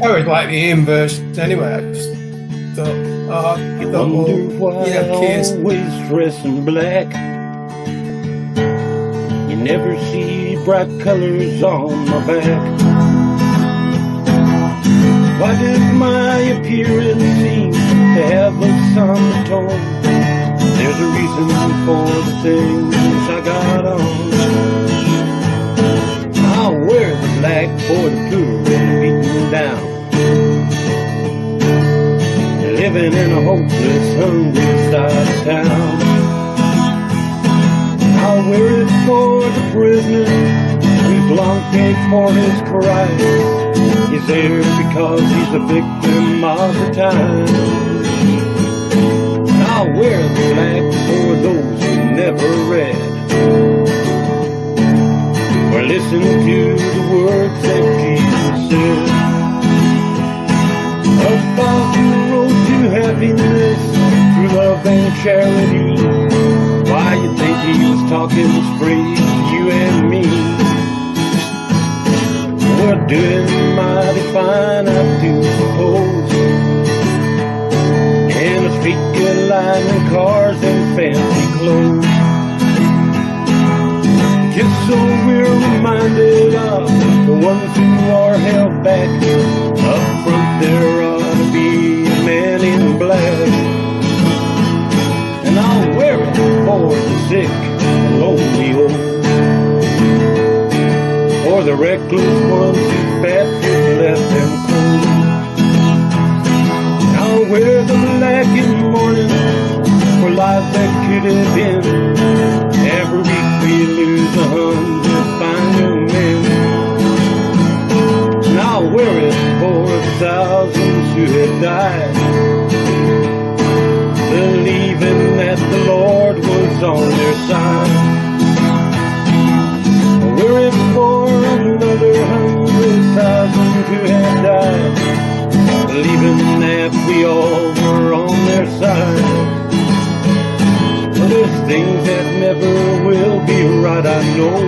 I always like the Ian version anyway. I just thought, Wonder why I always dress in black. You never see bright colors on my back. Why does my appearance seem to have a somber tone? There's a reason for the things I got on. I'll wear the black for the poor and beaten down, living in a hopeless, hungry side of town. I'll wear it for the prisoner who's long paid for his crime. He's there because he's a victim of the time. I'll wear the black for those who never read or listen to the words that Jesus said. About the road to happiness through love and charity. Why you think he was talking straight to you and me? We're doing mighty fine, I do suppose, in a street good line and cars and fancy clothes. Just so we're reminded of the ones who are held back. Up front there ought to be a man in black. And I'll wear it for the sick and lonely old, for the reckless ones whose baptism left them cold. I'll wear the black in the morning for lives that could have been. Every week we lose 100 fine young men. And I'll wear it for the thousands who have died, believing that the Lord was on their side. I'll wear it for another 100,000 who have died, believing that we all were on their side. But there's things that never will be right, I know.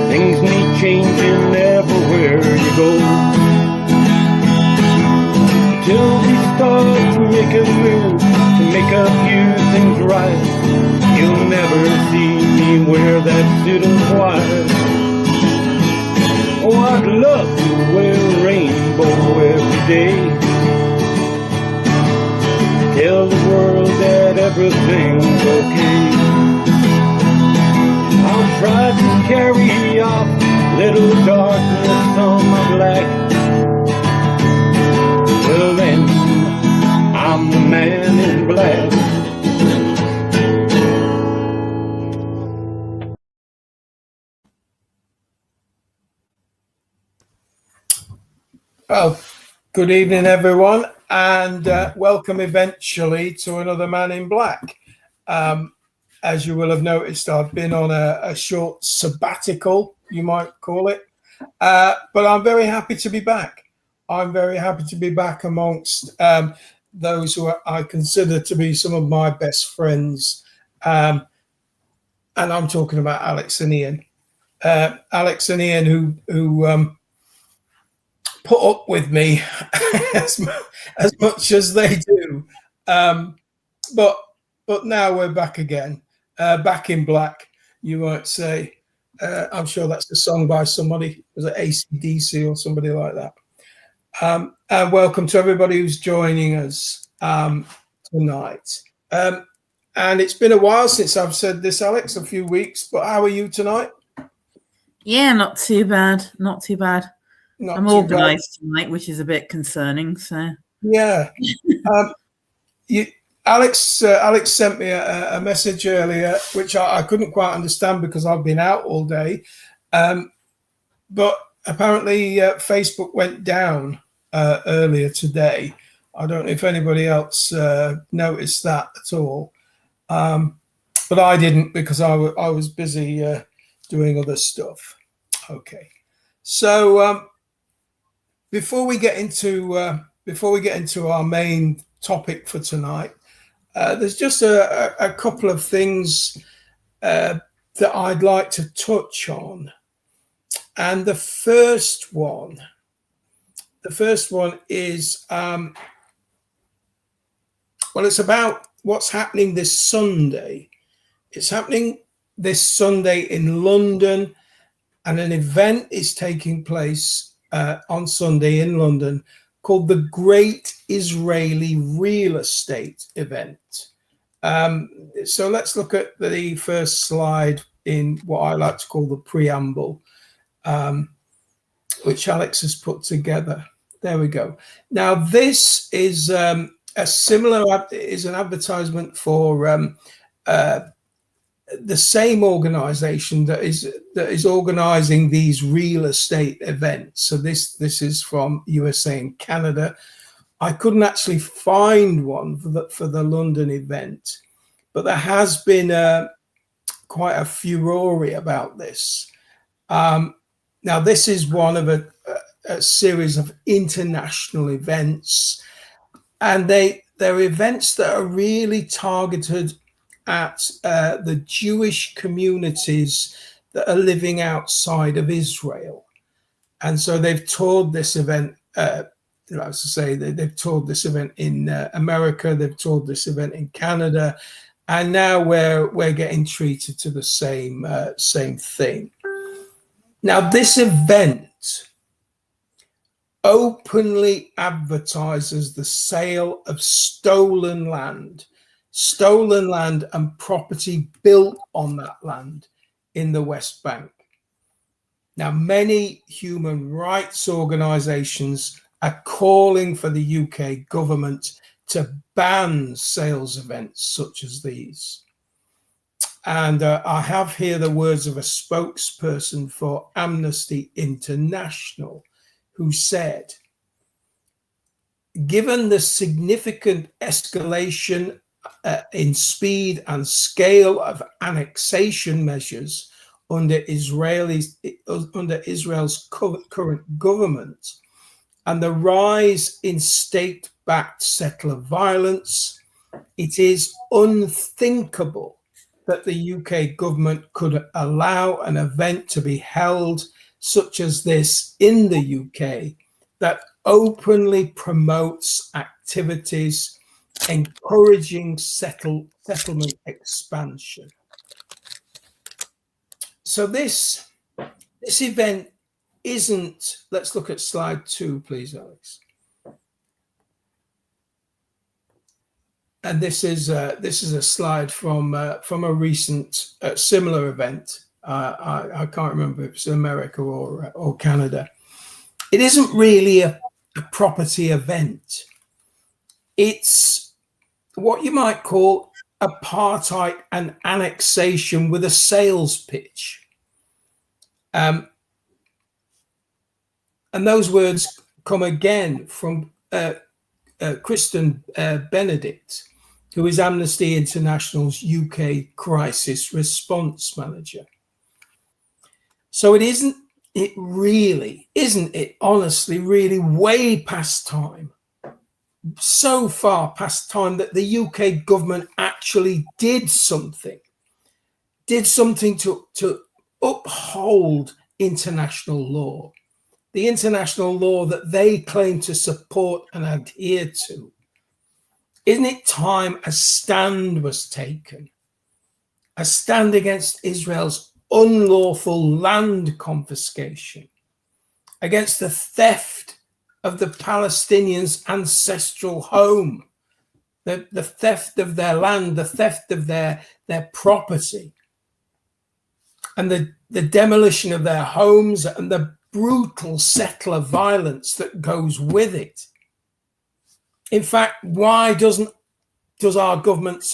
Things need changing everywhere you go. Till we start to make a move, to make a few things right, you'll never see me wear that suit of white. Oh, I'd love to wear a rainbow every day, tell the world that everything's okay. I'll try to carry off little darkness on my black. Till then, I'm the man in black. well, good evening, everyone, and welcome eventually to another Man in Black. As you will have noticed, I've been on a short sabbatical, you might call it, but I'm very happy to be back. I'm very happy to be back amongst those who I consider to be some of my best friends, and I'm talking about Alex and Ian. Alex and Ian, who put up with me as much as they do, but now we're back again, back in black, you might say. I'm sure that's a song by somebody. Was it AC/DC or somebody like that? And welcome to everybody who's joining us tonight. And it's been a while since I've said this, Alex, a few weeks, but how are you tonight? Yeah, not too bad. Not too bad. I'm organised tonight, which is a bit concerning. So yeah, Alex sent me a message earlier, which I couldn't quite understand because I've been out all day. But apparently Facebook went down earlier today. I don't know if anybody else noticed that at all, but I didn't because I was busy doing other stuff. Okay, so before we get into our main topic for tonight, there's just a couple of things that I'd like to touch on. And the first one is, well, it's about what's happening this Sunday. It's happening this Sunday in London, and an event is taking place on Sunday in London called the Great Israeli Real Estate Event. So let's look at the first slide in what I like to call the preamble, which Alex has put together. There we go. Now, this is a similar, is an advertisement for the same organization that is organizing these real estate events. So this is from USA and Canada. I couldn't actually find one for the London event, but there has been quite a furore about this. Now, this is one of a series of international events, and they're events that are really targeted at the Jewish communities that are living outside of Israel. And so they've toured this event, as I say, they've toured this event in America, they've toured this event in Canada, and now we're getting treated to the same thing. Now, this event openly advertises the sale of stolen land and property built on that land in the West Bank. Now, many human rights organizations are calling for the UK government to ban sales events such as these. And I have here the words of a spokesperson for Amnesty International, who said, given the significant escalation in speed and scale of annexation measures under Israel's current government, and the rise in state-backed settler violence, it is unthinkable that the UK government could allow an event to be held such as this in the UK that openly promotes activities encouraging settlement expansion. So this event isn't, let's look at slide 2, please, Alex. And this is a slide from a recent similar event. I can't remember if it's America or Canada. It isn't really a property event. It's what you might call apartheid and annexation with a sales pitch. And those words come again from Kristen Benedict, who is Amnesty International's UK crisis response manager. So isn't it honestly really way past time, so far past time that the UK government actually did something to uphold international law, the international law that they claim to support and adhere to? Isn't it time a stand was taken? A stand against Israel's unlawful land confiscation, against the theft of the Palestinians' ancestral home, the theft of their land, the theft of their property, and the demolition of their homes and the brutal settler violence that goes with it. In fact, why does our government,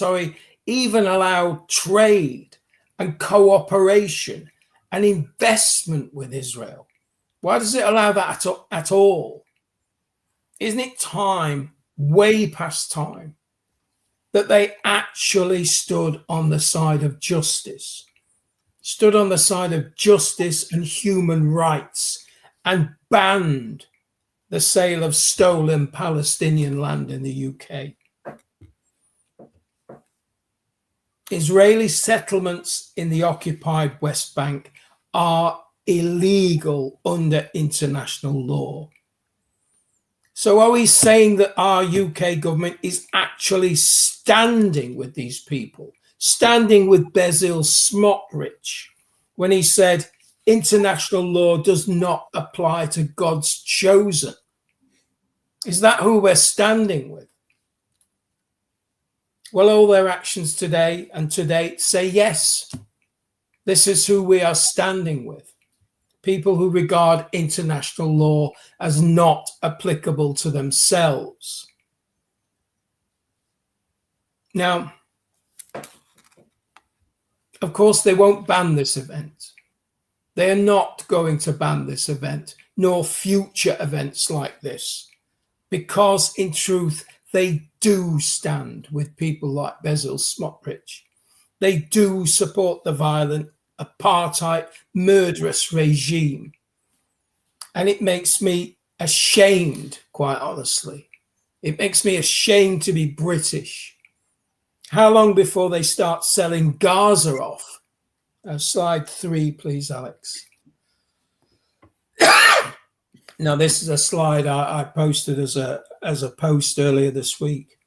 even allow trade and cooperation and investment with Israel? Why does it allow that at all? Isn't it time, way past time, that they actually stood on the side of justice, and human rights, and banned the sale of stolen Palestinian land in the UK? Israeli settlements in the occupied West Bank are illegal under international law. So are we saying that our UK government is actually standing with these people, standing with Basil Smotrich when he said international law does not apply to God's chosen? Is that who we're standing with? Well, all their actions today and to date say yes. This is who we are standing with. People who regard international law as not applicable to themselves. Now, of course, they won't ban this event. They are not going to ban this event, nor future events like this, because in truth, they do stand with people like Basil Smotrich. They do support the violent, apartheid, murderous regime. And it makes me ashamed, quite honestly. It makes me ashamed to be British. How long before they start selling Gaza off? Slide 3, please, Alex. Now, this is a slide I posted as a post earlier this week.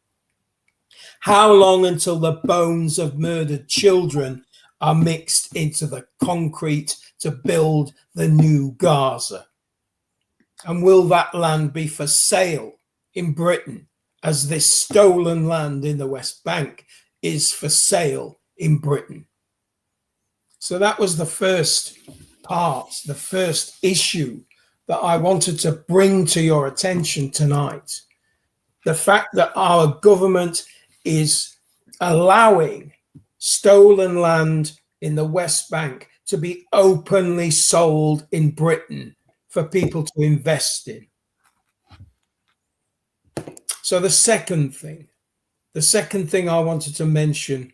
How long until the bones of murdered children are mixed into the concrete to build the new Gaza? And will that land be for sale in Britain, as this stolen land in the West Bank is for sale in Britain? So that was the first part, the first issue that I wanted to bring to your attention tonight. The fact that our government is allowing stolen land in the West Bank to be openly sold in Britain for people to invest in. So the second thing I wanted to mention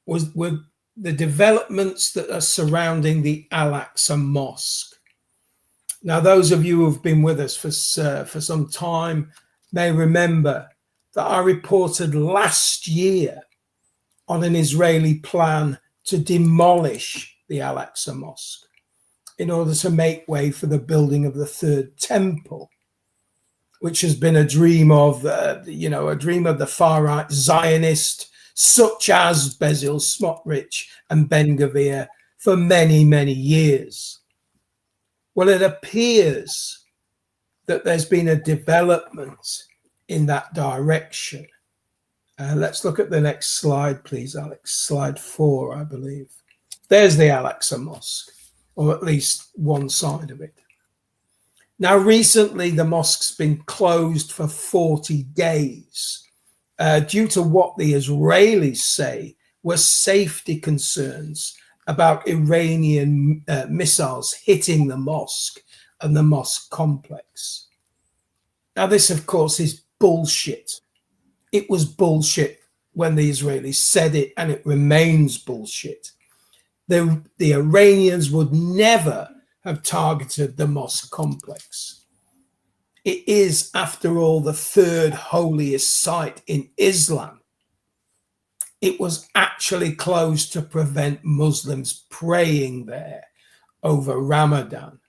were the developments that are surrounding the Al-Aqsa Mosque. Now, those of you who have been with us for some time may remember that I reported last year on an Israeli plan to demolish the Al-Aqsa Mosque in order to make way for the building of the third temple, which has been a dream of the far-right Zionist, such as Basil Smotrich and Ben Gvir, for many, many years. Well, it appears that there's been a development in that direction. Let's look at the next slide, please, Alex. Slide 4, I believe. There's the Al-Aqsa Mosque, or at least one side of it. Now, recently, the mosque's been closed for 40 days due to what the Israelis say were safety concerns about Iranian missiles hitting the mosque and the mosque complex. Now, this, of course, is bullshit. It was bullshit when the Israelis said it, and it remains bullshit. The Iranians would never have targeted the mosque complex. It is, after all, the third holiest site in Islam. It was actually closed to prevent Muslims praying there over Ramadan.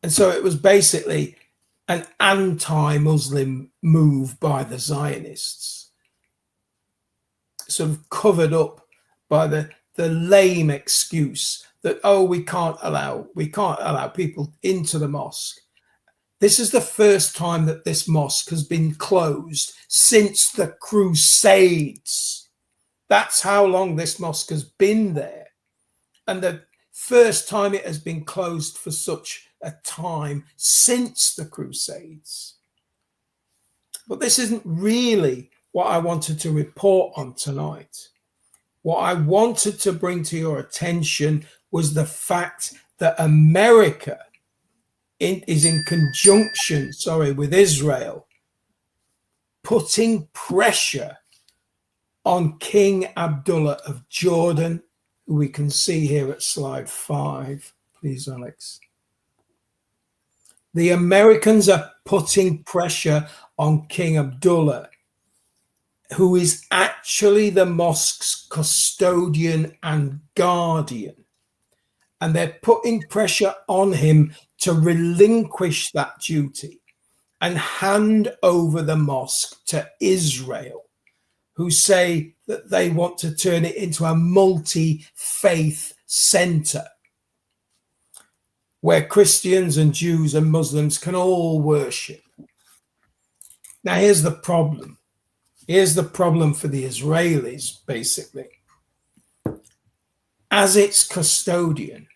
And so it was basically an anti-Muslim move by the Zionists, sort of covered up by the lame excuse that, oh, we can't allow people into the mosque. This is the first time that this mosque has been closed since the Crusades. That's how long this mosque has been there. And the first time it has been closed for such a time since the Crusades. But this isn't really what I wanted to report on tonight. What I wanted to bring to your attention was the fact that America is in conjunction, with Israel, putting pressure on King Abdullah of Jordan, who we can see here at slide 5. Please, Alex. The Americans are putting pressure on King Abdullah, who is actually the mosque's custodian and guardian. and they're putting pressure on him to relinquish that duty and hand over the mosque to Israel, who say that they want to turn it into a multi-faith center where Christians and Jews and Muslims can all worship. Now, here's the problem. Here's the problem for the Israelis, basically. As its custodian,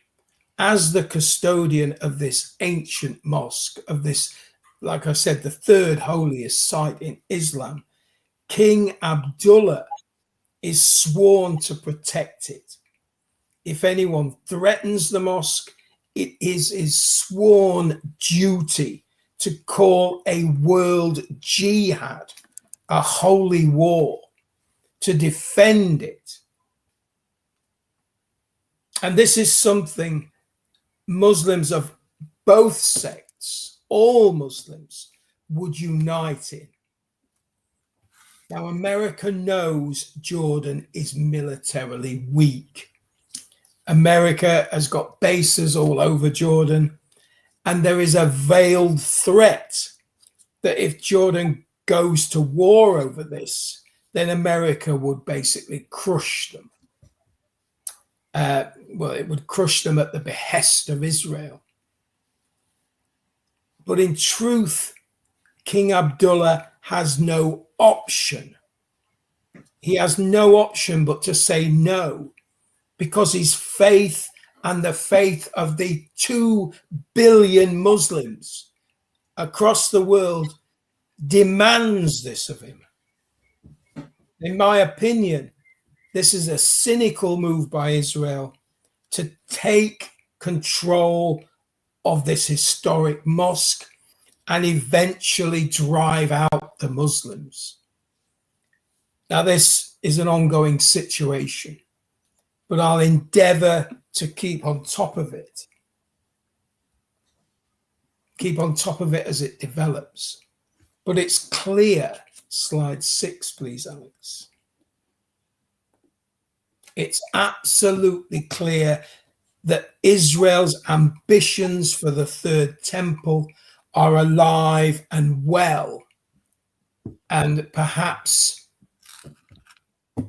as the custodian of this ancient mosque, of this, like I said, the third holiest site in Islam, King Abdullah is sworn to protect it. If anyone threatens the mosque, it is his sworn duty to call a world jihad, a holy war, to defend it. And this is something Muslims of both sects, all Muslims, would unite in. Now, America knows Jordan is militarily weak. America has got bases all over Jordan, and there is a veiled threat that if Jordan goes to war over this, then America would basically crush them. It would crush them at the behest of Israel. But in truth, King Abdullah has no option. He has no option but to say no, because his faith and the faith of the 2 billion Muslims across the world demands this of him. In my opinion, this is a cynical move by Israel to take control of this historic mosque and eventually drive out the Muslims. Now, this is an ongoing situation, but I'll endeavor to keep on top of it. Keep on top of it as it develops. But it's clear, slide 6, please, Alex. It's absolutely clear that Israel's ambitions for the third temple are alive and well. And perhaps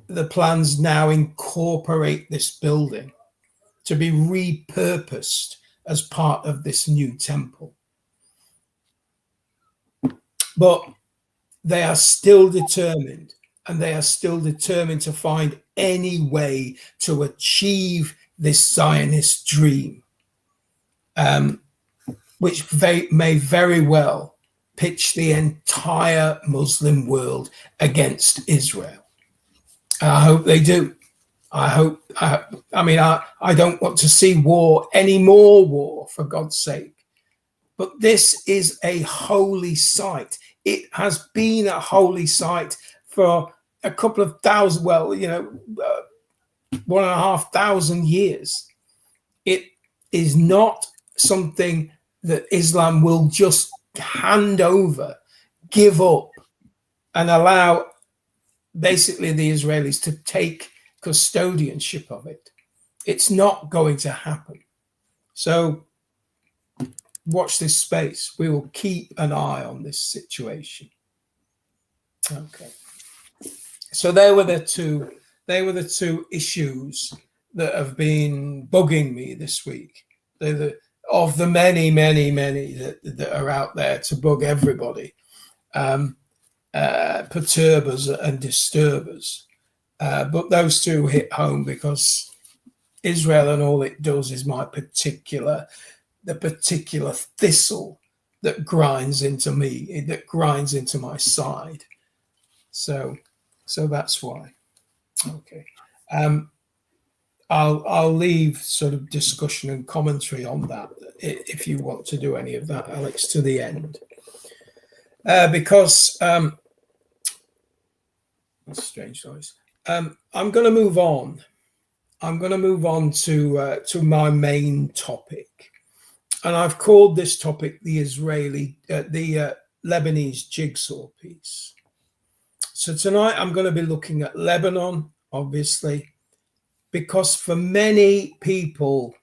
the plans now incorporate this building to be repurposed as part of this new temple. But they are still determined, and they are still determined to find any way to achieve this Zionist dream, which may very well pitch the entire Muslim world against Israel. And I hope they do. I don't want to see war, any more war, for God's sake. But this is a holy site. It has been a holy site for a couple of thousand, 1,500 years. It is not something that Islam will just hand over, give up, and allow basically the Israelis to take custodianship of it. It's not going to happen. So watch this space. We will keep an eye on this situation. Okay. So they were the two issues that have been bugging me this week. Of the many that are out there to bug everybody, perturbers and disturbers. But those two hit home because Israel and all it does is the particular thistle that grinds into me, that grinds into my side. So that's why. Okay. I'll leave sort of discussion and commentary on that if you want to do any of that, Alex, to the end. Because that's a strange noise. I'm going to move on. I'm going to move on to my main topic. And I've called this topic the Lebanese jigsaw piece. So tonight I'm going to be looking at Lebanon, obviously, because for many people,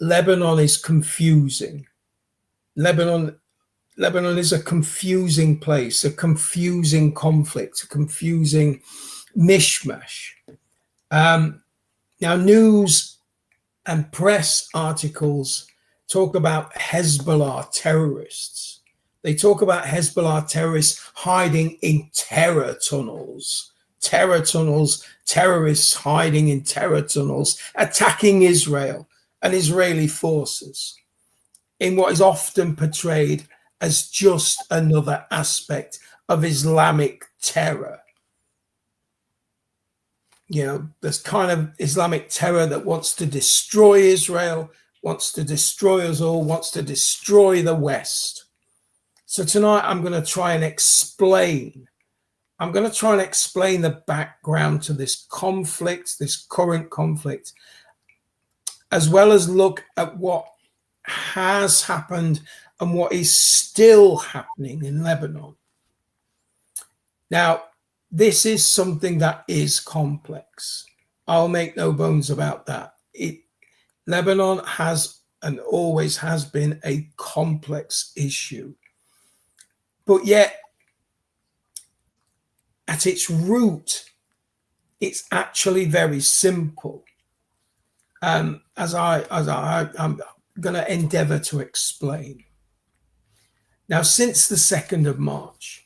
Lebanon is confusing. Lebanon is a confusing place, a confusing conflict, a confusing mishmash. Now, news and press articles talk about Hezbollah terrorists. They talk about Hezbollah terrorists hiding in terror tunnels, terrorists hiding in terror tunnels, attacking Israel and Israeli forces in what is often portrayed as just another aspect of Islamic terror. You know, this kind of Islamic terror that wants to destroy Israel, wants to destroy us all, wants to destroy the West. So tonight I'm going to try and explain the background to this conflict, this current conflict, as well as look at what has happened and what is still happening in Lebanon. Now, this is something that is complex. I'll make no bones about that. Lebanon has and always has been a complex issue. But yet, at its root, it's actually very simple. As I'm going to endeavor to explain. Now, since the 2nd of March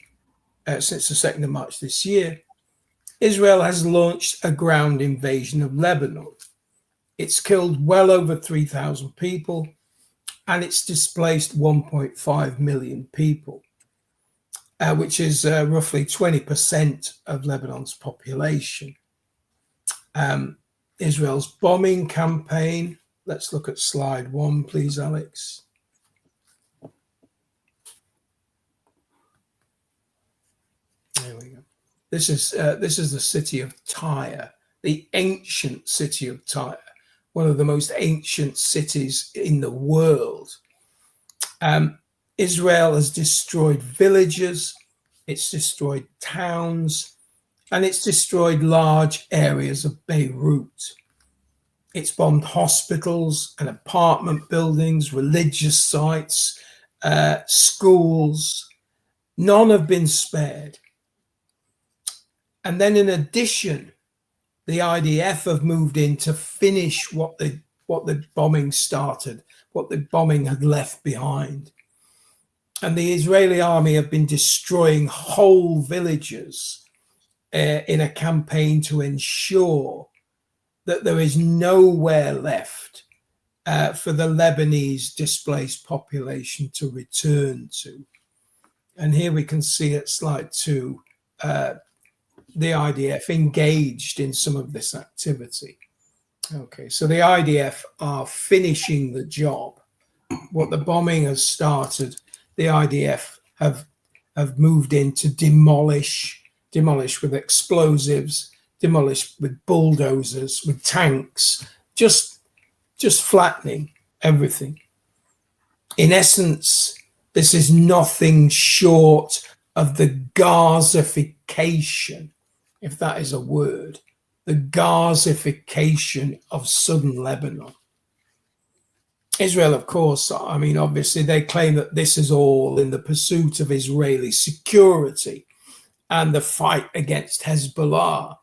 this year, Israel has launched a ground invasion of Lebanon. It's killed well over 3,000 people, and it's displaced 1.5 million people, which is roughly 20% of Lebanon's population. Israel's bombing campaign. Let's look at slide 1, please, Alex. There we go. This is the city of Tyre, the ancient city of Tyre, one of the most ancient cities in the world. Israel has destroyed villages, it's destroyed towns, and it's destroyed large areas of Beirut. It's bombed hospitals and apartment buildings, religious sites, schools. None have been spared. And then in addition, the IDF have moved in to finish what the bombing started, what the bombing had left behind. And the Israeli army have been destroying whole villages in a campaign to ensure that there is nowhere left for the Lebanese displaced population to return to. And here we can see at slide 2, the IDF engaged in some of this activity. Okay, so the IDF are finishing the job. What the bombing has started, the IDF have moved in to demolish with explosives, demolish with bulldozers, with tanks, just flattening everything. In essence, this is nothing short of the Gazification, if that is a word, the Gazification of southern Lebanon. Israel, of course, I mean, obviously they claim that this is all in the pursuit of Israeli security and the fight against Hezbollah.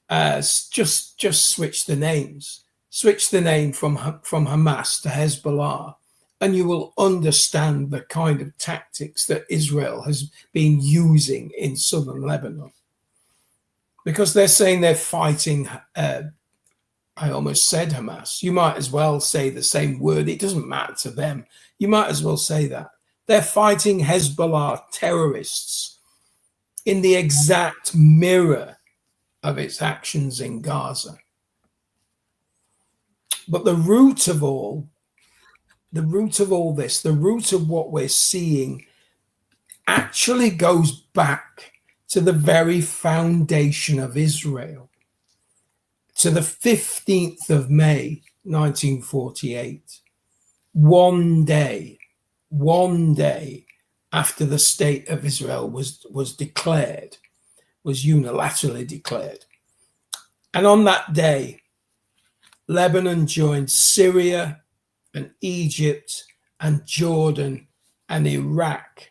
Just switch the names. Switch the name from Hamas to Hezbollah, and you will understand the kind of tactics that Israel has been using in southern Lebanon. Because they're saying they're fighting, I almost said Hamas. You might as well say the same word. It doesn't matter to them. You might as well say that. They're fighting Hezbollah terrorists in the exact mirror of its actions in Gaza. But the root of all this, the root of what we're seeing actually goes back to the very foundation of Israel, to the 15th of May, 1948, one day after the state of Israel was unilaterally declared. And on that day, Lebanon joined Syria, and Egypt and Jordan and Iraq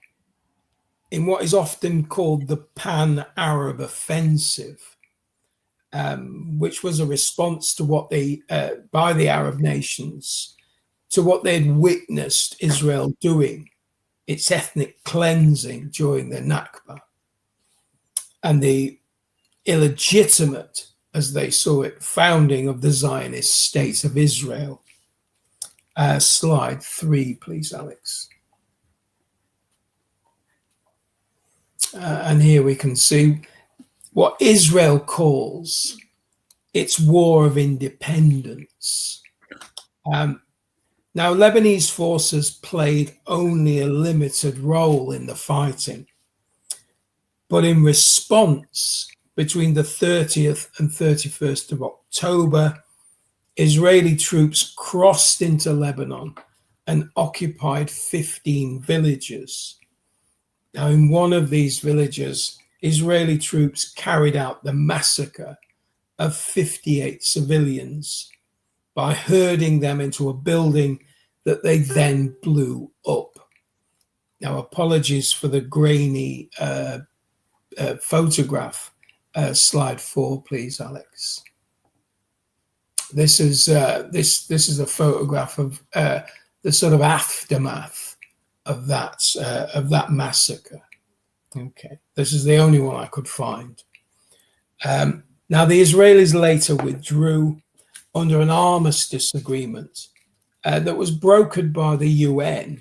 in what is often called the Pan-Arab Offensive, which was a response to what by the Arab nations, to what they'd witnessed Israel doing, its ethnic cleansing during the Nakba, and the illegitimate, as they saw it, founding of the Zionist state of Israel. Slide 3, please, Alex. And here we can see what Israel calls its war of independence. Now, Lebanese forces played only a limited role in the fighting, but in response, between the 30th and 31st of October, Israeli troops crossed into Lebanon and occupied 15 villages. Now, in one of these villages, Israeli troops carried out the massacre of 58 civilians by herding them into a building that they then blew up. Now, apologies for the grainy photograph. Slide 4, please, Alex. This is a photograph of the sort of aftermath of that massacre. Okay, this is the only one I could find. Now, the Israelis later withdrew under an armistice agreement that was brokered by the UN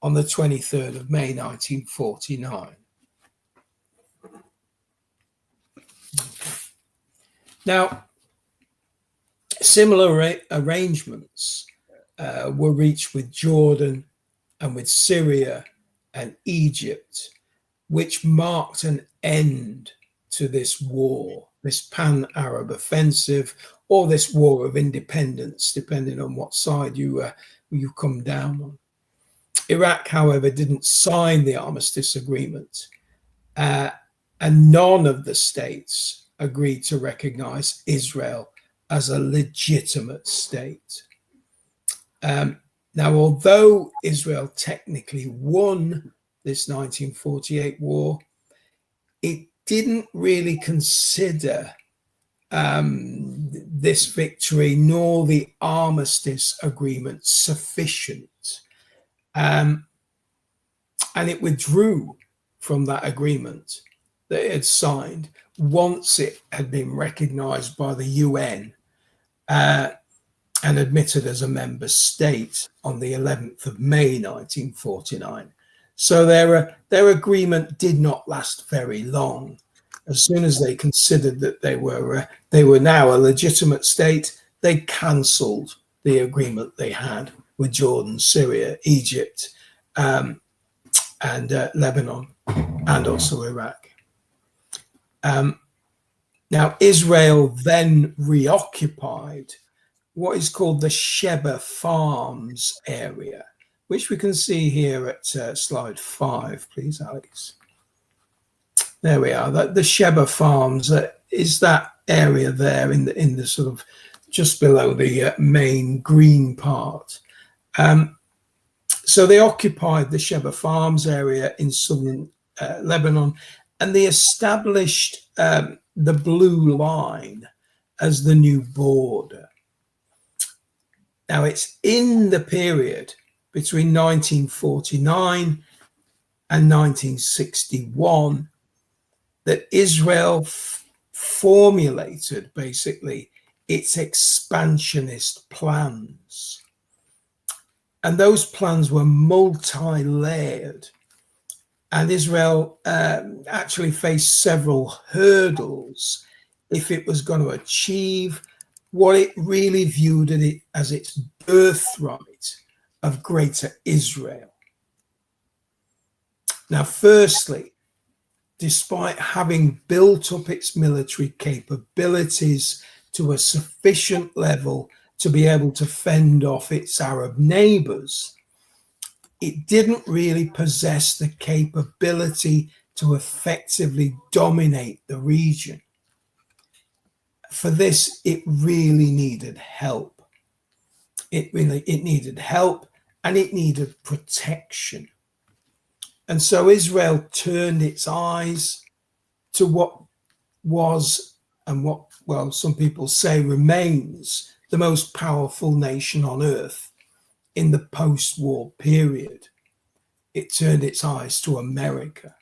on the 23rd of May 1949. Now, similar arrangements were reached with Jordan and with Syria and Egypt, which marked an end to this war, this pan-Arab offensive, or this war of independence, depending on what side you come down on. Iraq, however, didn't sign the armistice agreement, and none of the states agreed to recognize Israel as a legitimate state. Now, although Israel technically won this 1948 war, it didn't really consider this victory nor the armistice agreement sufficient. And it withdrew from that agreement that it had signed once it had been recognized by the UN and admitted as a member state on the 11th of May 1949. So their agreement did not last very long. As soon as they considered that they were now a legitimate state, they cancelled the agreement they had with Jordan, Syria, Egypt, and Lebanon, and also Iraq. Now, Israel then reoccupied what is called the Sheba Farms area, which we can see here at slide 5, please, Alex. There we are. The Sheba Farms is that area there in the sort of just below the main green part. So they occupied the Sheba Farms area in southern Lebanon, and they established the blue line as the new border. Now, it's in the period between 1949 and 1961 that Israel formulated basically its expansionist plans. And those plans were multi-layered. And Israel actually faced several hurdles if it was going to achieve what it really viewed it as its birthright of Greater Israel. Now, firstly, despite having built up its military capabilities to a sufficient level to be able to fend off its Arab neighbors, it didn't really possess the capability to effectively dominate the region. For this, it really needed help. It needed help and it needed protection. And so Israel turned its eyes to what was and what, well, some people say remains the most powerful nation on earth in the post-war period. It turned its eyes to America.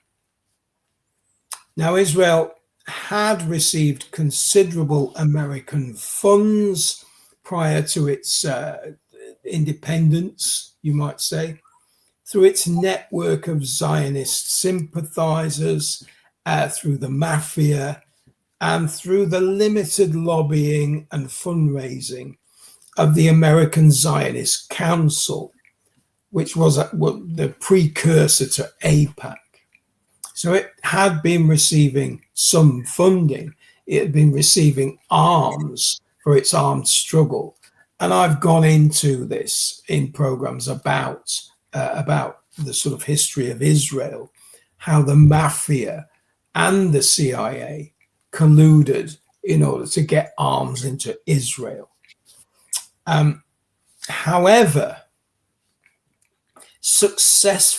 Now, Israel had received considerable American funds prior to its independence, you might say, through its network of Zionist sympathizers, through the mafia, and through the limited lobbying and fundraising of the American Zionist Council, which was the precursor to AIPAC. So it had been receiving some funding. It had been receiving arms for its armed struggle. And I've gone into this in programs about the sort of history of Israel, how the mafia and the CIA colluded in order to get arms into Israel. However, successive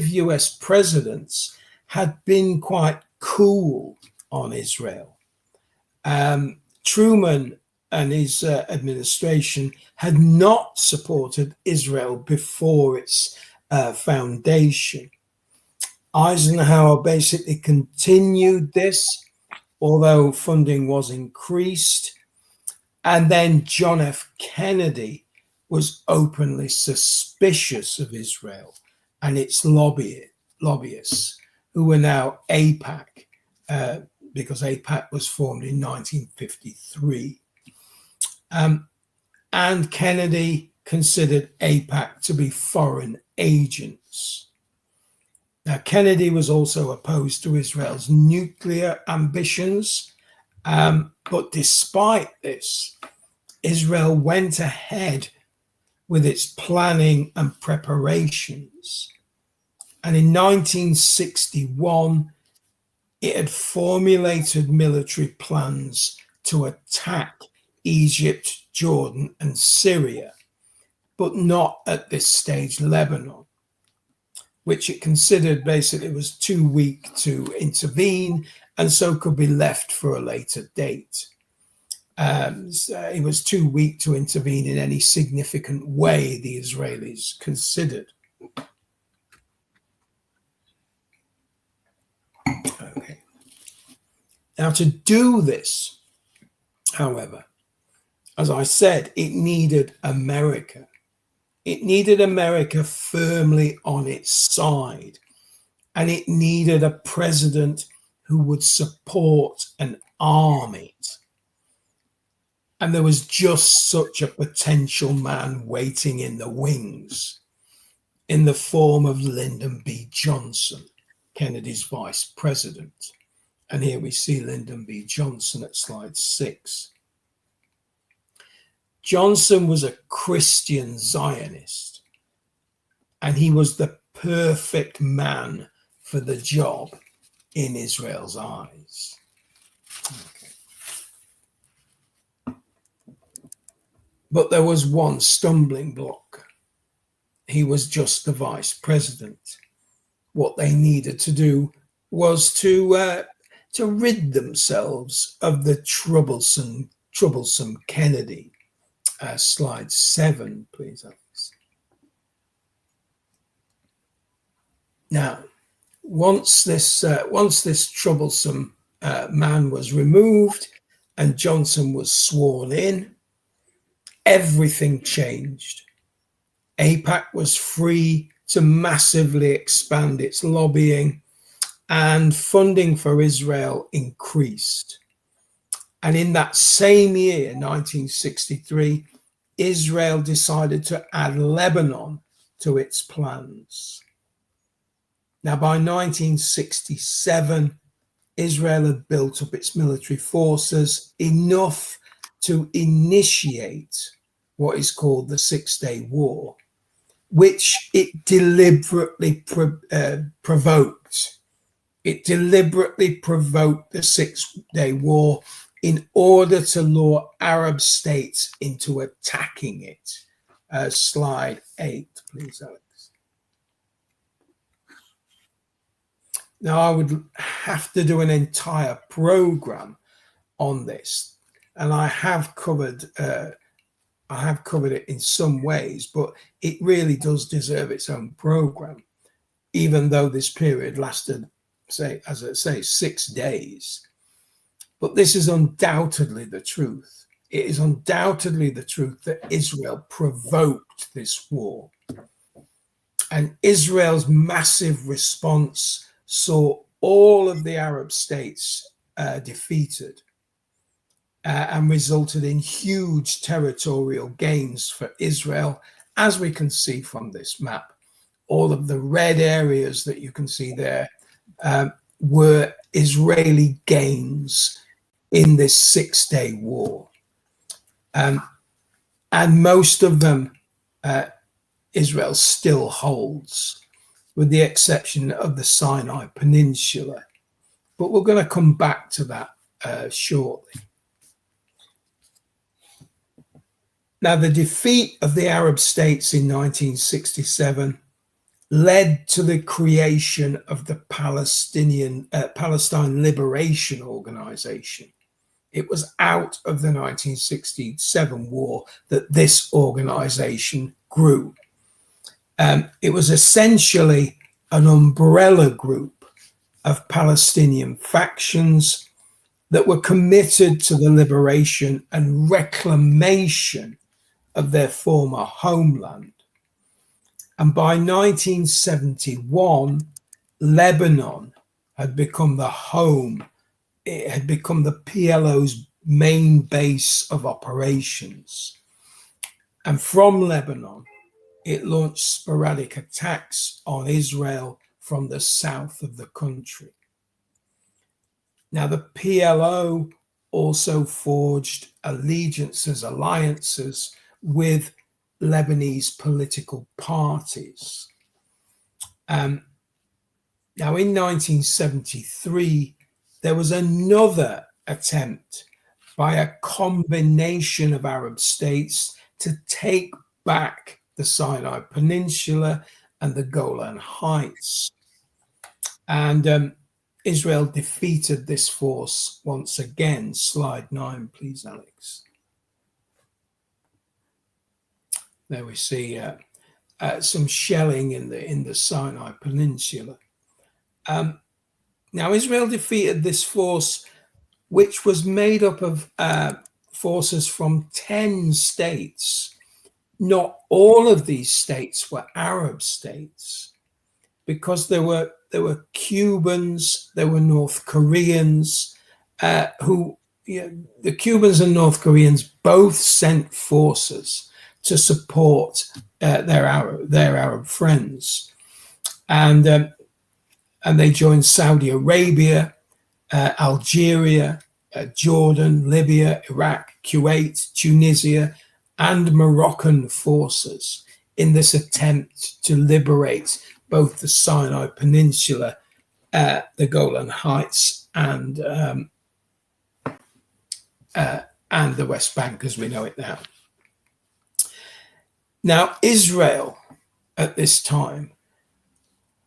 US presidents had been quite cool on Israel. Truman and his administration had not supported Israel before its foundation. Eisenhower basically continued this, although funding was increased. And then John F. Kennedy was openly suspicious of Israel and its lobbyists, who were now AIPAC, because AIPAC was formed in 1953. And Kennedy considered AIPAC to be foreign agents. Now, Kennedy was also opposed to Israel's nuclear ambitions, but despite this, Israel went ahead with its planning and preparations. And in 1961, it had formulated military plans to attack Egypt, Jordan, and Syria, but not at this stage Lebanon, which it considered basically was too weak to intervene and so could be left for a later date. It was too weak to intervene in any significant way, the Israelis considered. Okay. Now, to do this, however, as I said, it needed America. It needed America firmly on its side, and it needed a president who would support and arm it. And there was just such a potential man waiting in the wings in the form of Lyndon B. Johnson, Kennedy's vice president. And here we see Lyndon B. Johnson at slide 6. Johnson was a Christian Zionist, and he was the perfect man for the job in Israel's eyes. Okay. But there was one stumbling block. He was just the vice president. What they needed to do was to rid themselves of the troublesome Kennedy. Slide 7, please, Alex. Now, once this troublesome man was removed and Johnson was sworn in, everything changed. AIPAC was free to massively expand its lobbying, and funding for Israel increased. And in that same year, 1963, Israel decided to add Lebanon to its plans. Now, by 1967, Israel had built up its military forces enough to initiate what is called the Six-Day War, which it deliberately provoked. It deliberately provoked the Six-Day War in order to lure Arab states into attacking it. Slide 8, please, Alex. Now, I would have to do an entire program on this, and I have covered it in some ways, but it really does deserve its own program, even though this period lasted, say, as I say, 6 days. But this is undoubtedly the truth. It is undoubtedly the truth that Israel provoked this war. And Israel's massive response saw all of the Arab states defeated and resulted in huge territorial gains for Israel, as we can see from this map. All of the red areas that you can see there were Israeli gains in this 6-day war. And most of them Israel still holds, with the exception of the Sinai Peninsula. But we're going to come back to that shortly. Now, the defeat of the Arab states in 1967 led to the creation of the Palestine Liberation Organization. It was out of the 1967 war that this organization grew. It was essentially an umbrella group of Palestinian factions that were committed to the liberation and reclamation of their former homeland. And by 1971, Lebanon had become the home. It had become the PLO's main base of operations. And from Lebanon, it launched sporadic attacks on Israel from the south of the country. Now, the PLO also forged alliances with Lebanese political parties. Now, in 1973, there was another attempt by a combination of Arab states to take back the Sinai Peninsula and the Golan Heights. And Israel defeated this force once again. Slide 9, please, Alex. There we see some shelling in the Sinai Peninsula. Now, Israel defeated this force, which was made up of forces from 10 states. Not all of these states were Arab states, because there were Cubans, there were North Koreans, the Cubans and North Koreans both sent forces to support their Arab friends, and they joined Saudi Arabia, Algeria, Jordan, Libya, Iraq, Kuwait, Tunisia, and Moroccan forces in this attempt to liberate both the Sinai Peninsula, the Golan Heights, and the West Bank as we know it now. Now, Israel at this time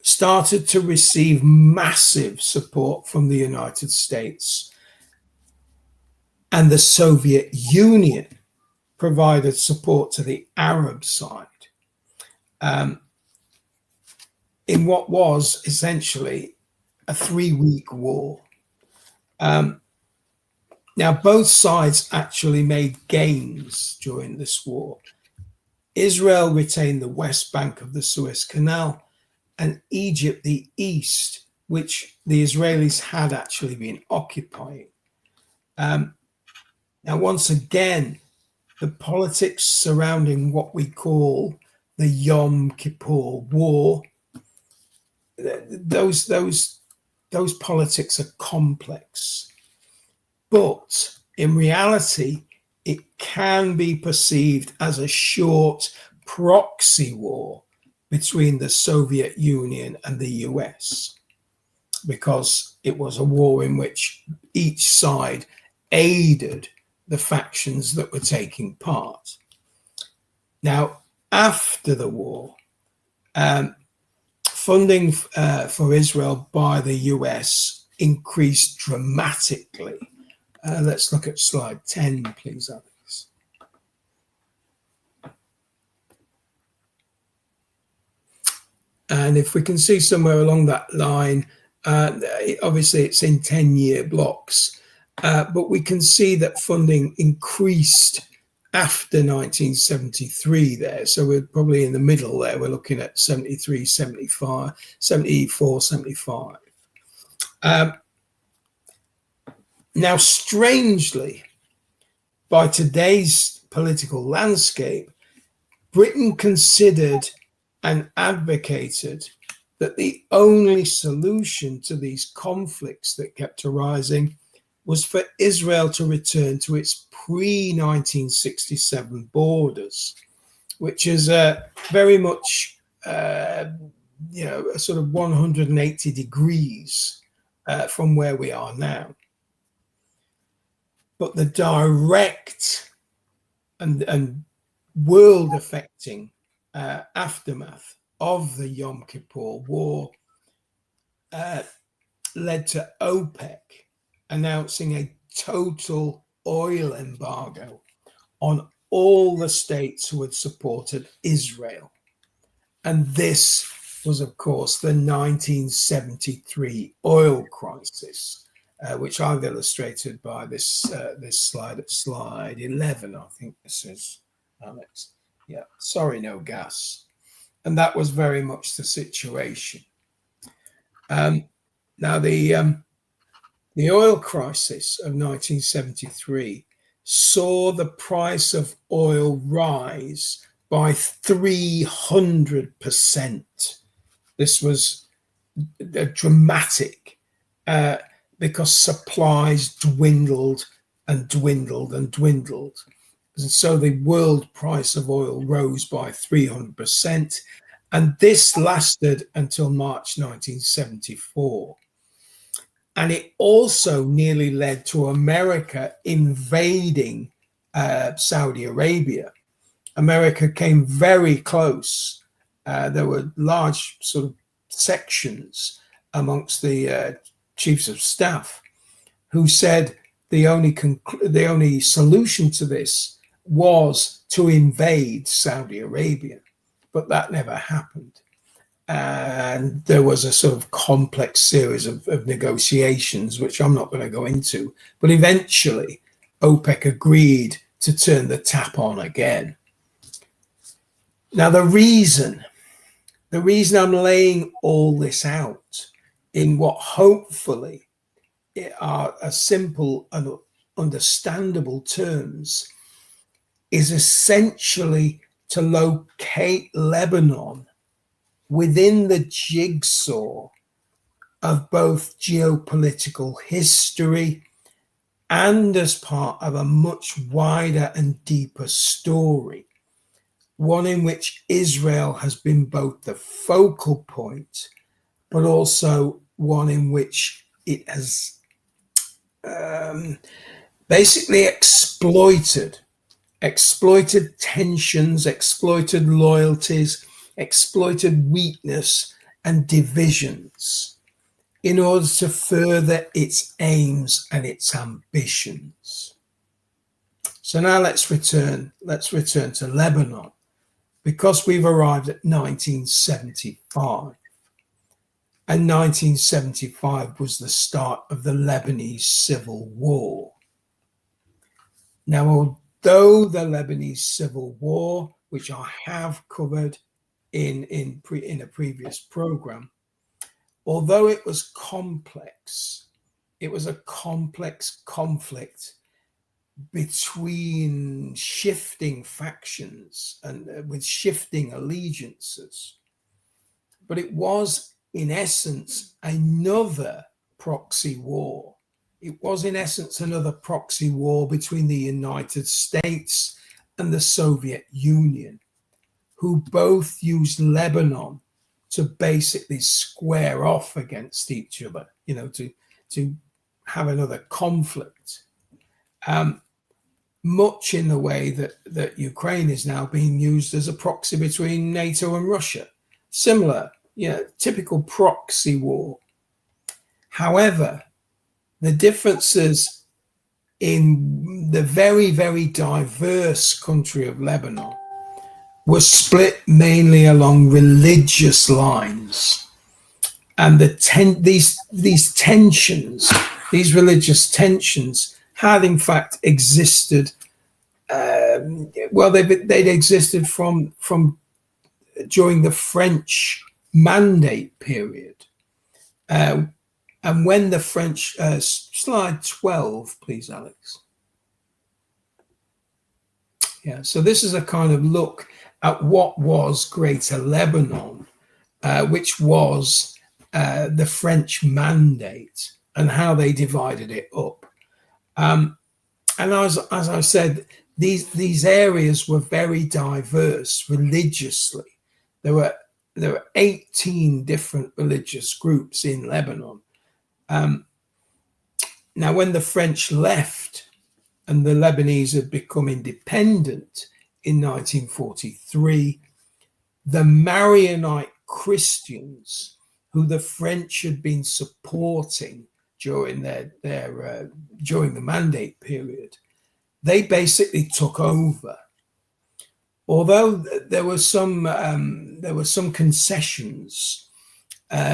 started to receive massive support from the United States, and the Soviet Union provided support to the Arab side in what was essentially a 3-week war. Now, both sides actually made gains during this war. Israel retained the West Bank of the Suez Canal, and Egypt the East, which the Israelis had actually been occupying. Now, once again, the politics surrounding what we call the Yom Kippur War, those politics are complex. But in reality, it can be perceived as a short proxy war between the Soviet Union and the US, because it was a war in which each side aided the factions that were taking part. Now, after the war, funding for Israel by the US increased dramatically. Let's look at slide 10, please, Alex. And if we can see somewhere along that line, obviously it's in 10-year blocks, but we can see that funding increased after 1973 there. So we're probably in the middle there. We're looking at 73, 75, 74, 75. Now, strangely, by today's political landscape, Britain considered and advocated that the only solution to these conflicts that kept arising was for Israel to return to its pre-1967 borders, which is very much, a sort of 180 degrees from where we are now. But the direct and world-affecting aftermath of the Yom Kippur War led to OPEC announcing a total oil embargo on all the states who had supported Israel. And this was, of course, the 1973 oil crisis, which I've illustrated by this slide at slide 11, I think this is, Alex. Yeah, sorry, no gas. And that was very much the situation. Now, the oil crisis of 1973 saw the price of oil rise by 300%. This was dramatic because supplies dwindled and dwindled and dwindled. And so the world price of oil rose by 300%. And this lasted until March 1974. And it also nearly led to America invading Saudi Arabia. America came very close. There were large sort of sections amongst the chiefs of staff who said the only solution to this was to invade Saudi Arabia. But that never happened. And there was a sort of complex series of negotiations, which I'm not going to go into. But eventually, OPEC agreed to turn the tap on again. Now, the reason I'm laying all this out in what hopefully are a simple and understandable terms is essentially to locate Lebanon within the jigsaw of both geopolitical history and as part of a much wider and deeper story, one in which Israel has been both the focal point, but also one in which it has basically exploited tensions, exploited loyalties, exploited weakness and divisions in order to further its aims and its ambitions. So now let's return to Lebanon, because we've arrived at 1975. And 1975 was the start of the Lebanese Civil War. Now, although the Lebanese Civil War, which I have covered in a previous program, although it was complex, it was a complex conflict between shifting factions and with shifting allegiances. But it was, in essence, another proxy war. It was, in essence, another proxy war between the United States and the Soviet Union, who both used Lebanon to basically square off against each other, to have another conflict. much in the way that Ukraine is now being used as a proxy between NATO and Russia. Similar, typical proxy war. However, the differences in the very, very diverse country of Lebanon was split mainly along religious lines. And these tensions, these religious tensions, had in fact existed. They'd existed from during the French Mandate period, and when the French slide 12, please, Alex. Yeah, so this is a kind of look at what was Greater Lebanon, which was the French Mandate, and how they divided it up. And as I said, these areas were very diverse religiously. There were 18 different religious groups in Lebanon. Now, when the French left and the Lebanese had become independent in 1943, the Maronite Christians, who the French had been supporting during during the Mandate period, they basically took over. Although there were some concessions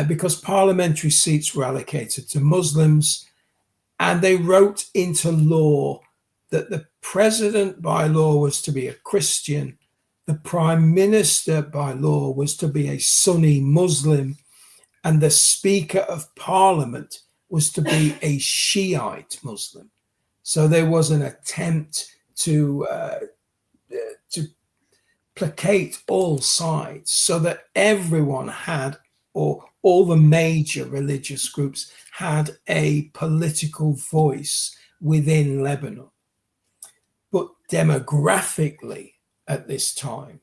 because parliamentary seats were allocated to Muslims, and they wrote into law that the president by law was to be a Christian, the prime minister by law was to be a Sunni Muslim, and the speaker of parliament was to be a Shiite Muslim. So there was an attempt to placate all sides so that everyone had, or all the major religious groups had, a political voice within Lebanon. But demographically at this time,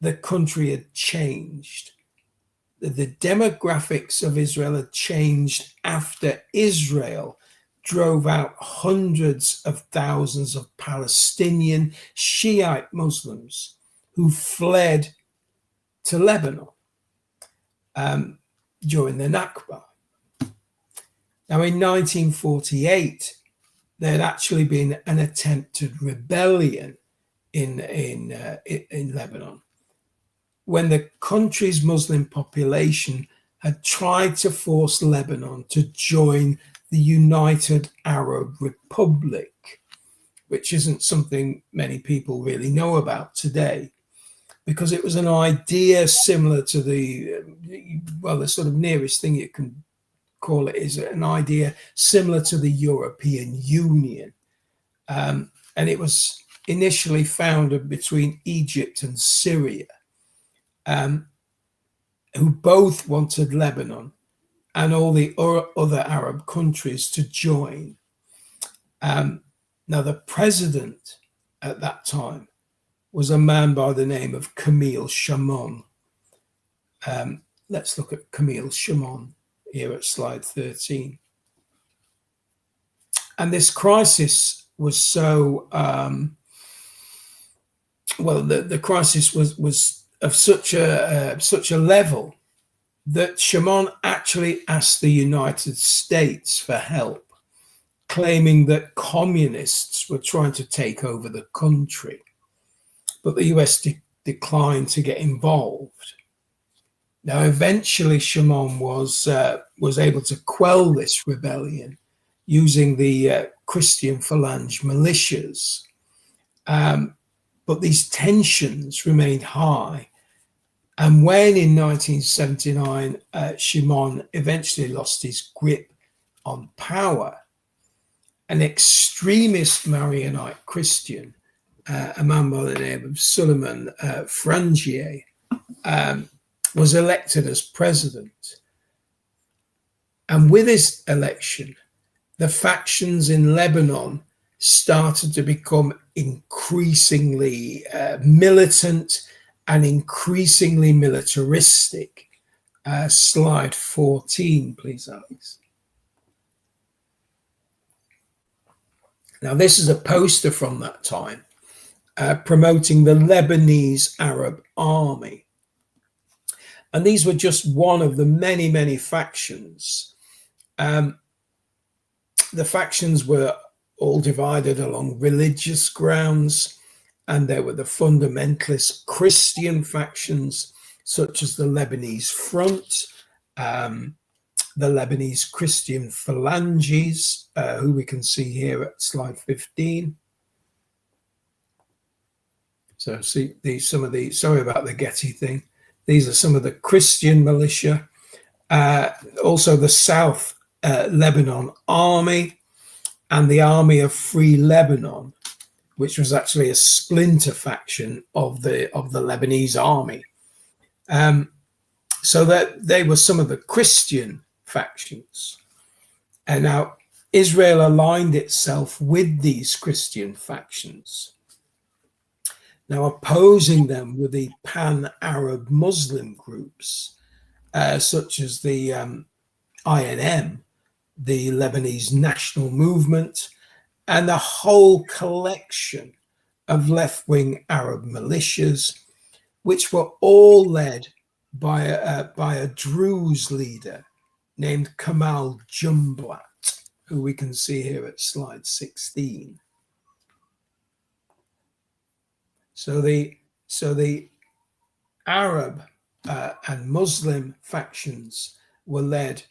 the country had changed. The demographics of Israel had changed after Israel drove out hundreds of thousands of Palestinian Shiite Muslims who fled to Lebanon during the Nakba. Now, in 1948, there had actually been an attempted rebellion in Lebanon, when the country's Muslim population had tried to force Lebanon to join the United Arab Republic, which isn't something many people really know about today, because it was an idea similar to the sort of nearest thing you can call it is an idea similar to the European Union. And it was initially founded between Egypt and Syria, who both wanted Lebanon and all the other Arab countries to join. Now, the president at that time was a man by the name of Camille Chamon. Let's look at Camille Chamon here at slide 13. And this crisis was so, the crisis was of such a level that Chamon actually asked the United States for help, claiming that communists were trying to take over the country. But the US declined to get involved. Now, eventually, Chamon was able to quell this rebellion using the Christian Phalange militias. But these tensions remained high. And when in 1979, Chamon eventually lost his grip on power, an extremist Maronite Christian, a man by the name of Suleiman Frangieh, was elected as president. And with his election, the factions in Lebanon started to become increasingly militant and increasingly militaristic. Slide 14, please, Alex. Now, this is a poster from that time promoting the Lebanese Arab army. And these were just one of the many, many factions. The factions were all divided along religious grounds, and there were the fundamentalist Christian factions, such as the Lebanese Front, the Lebanese Christian Phalanges, who we can see here at slide 15. So see these, some of the, sorry about the Getty thing. These are some of the Christian militia. Also the South Lebanon Army and the Army of Free Lebanon, which was actually a splinter faction of the Lebanese army. So that they were some of the Christian factions. And now Israel aligned itself with these Christian factions. Now opposing them were the pan-Arab Muslim groups, such as the INM, the Lebanese National Movement, and a whole collection of left-wing Arab militias, which were all led by a Druze leader named Kamal Jumblat, who we can see here at slide 16. So the Arab and Muslim factions were led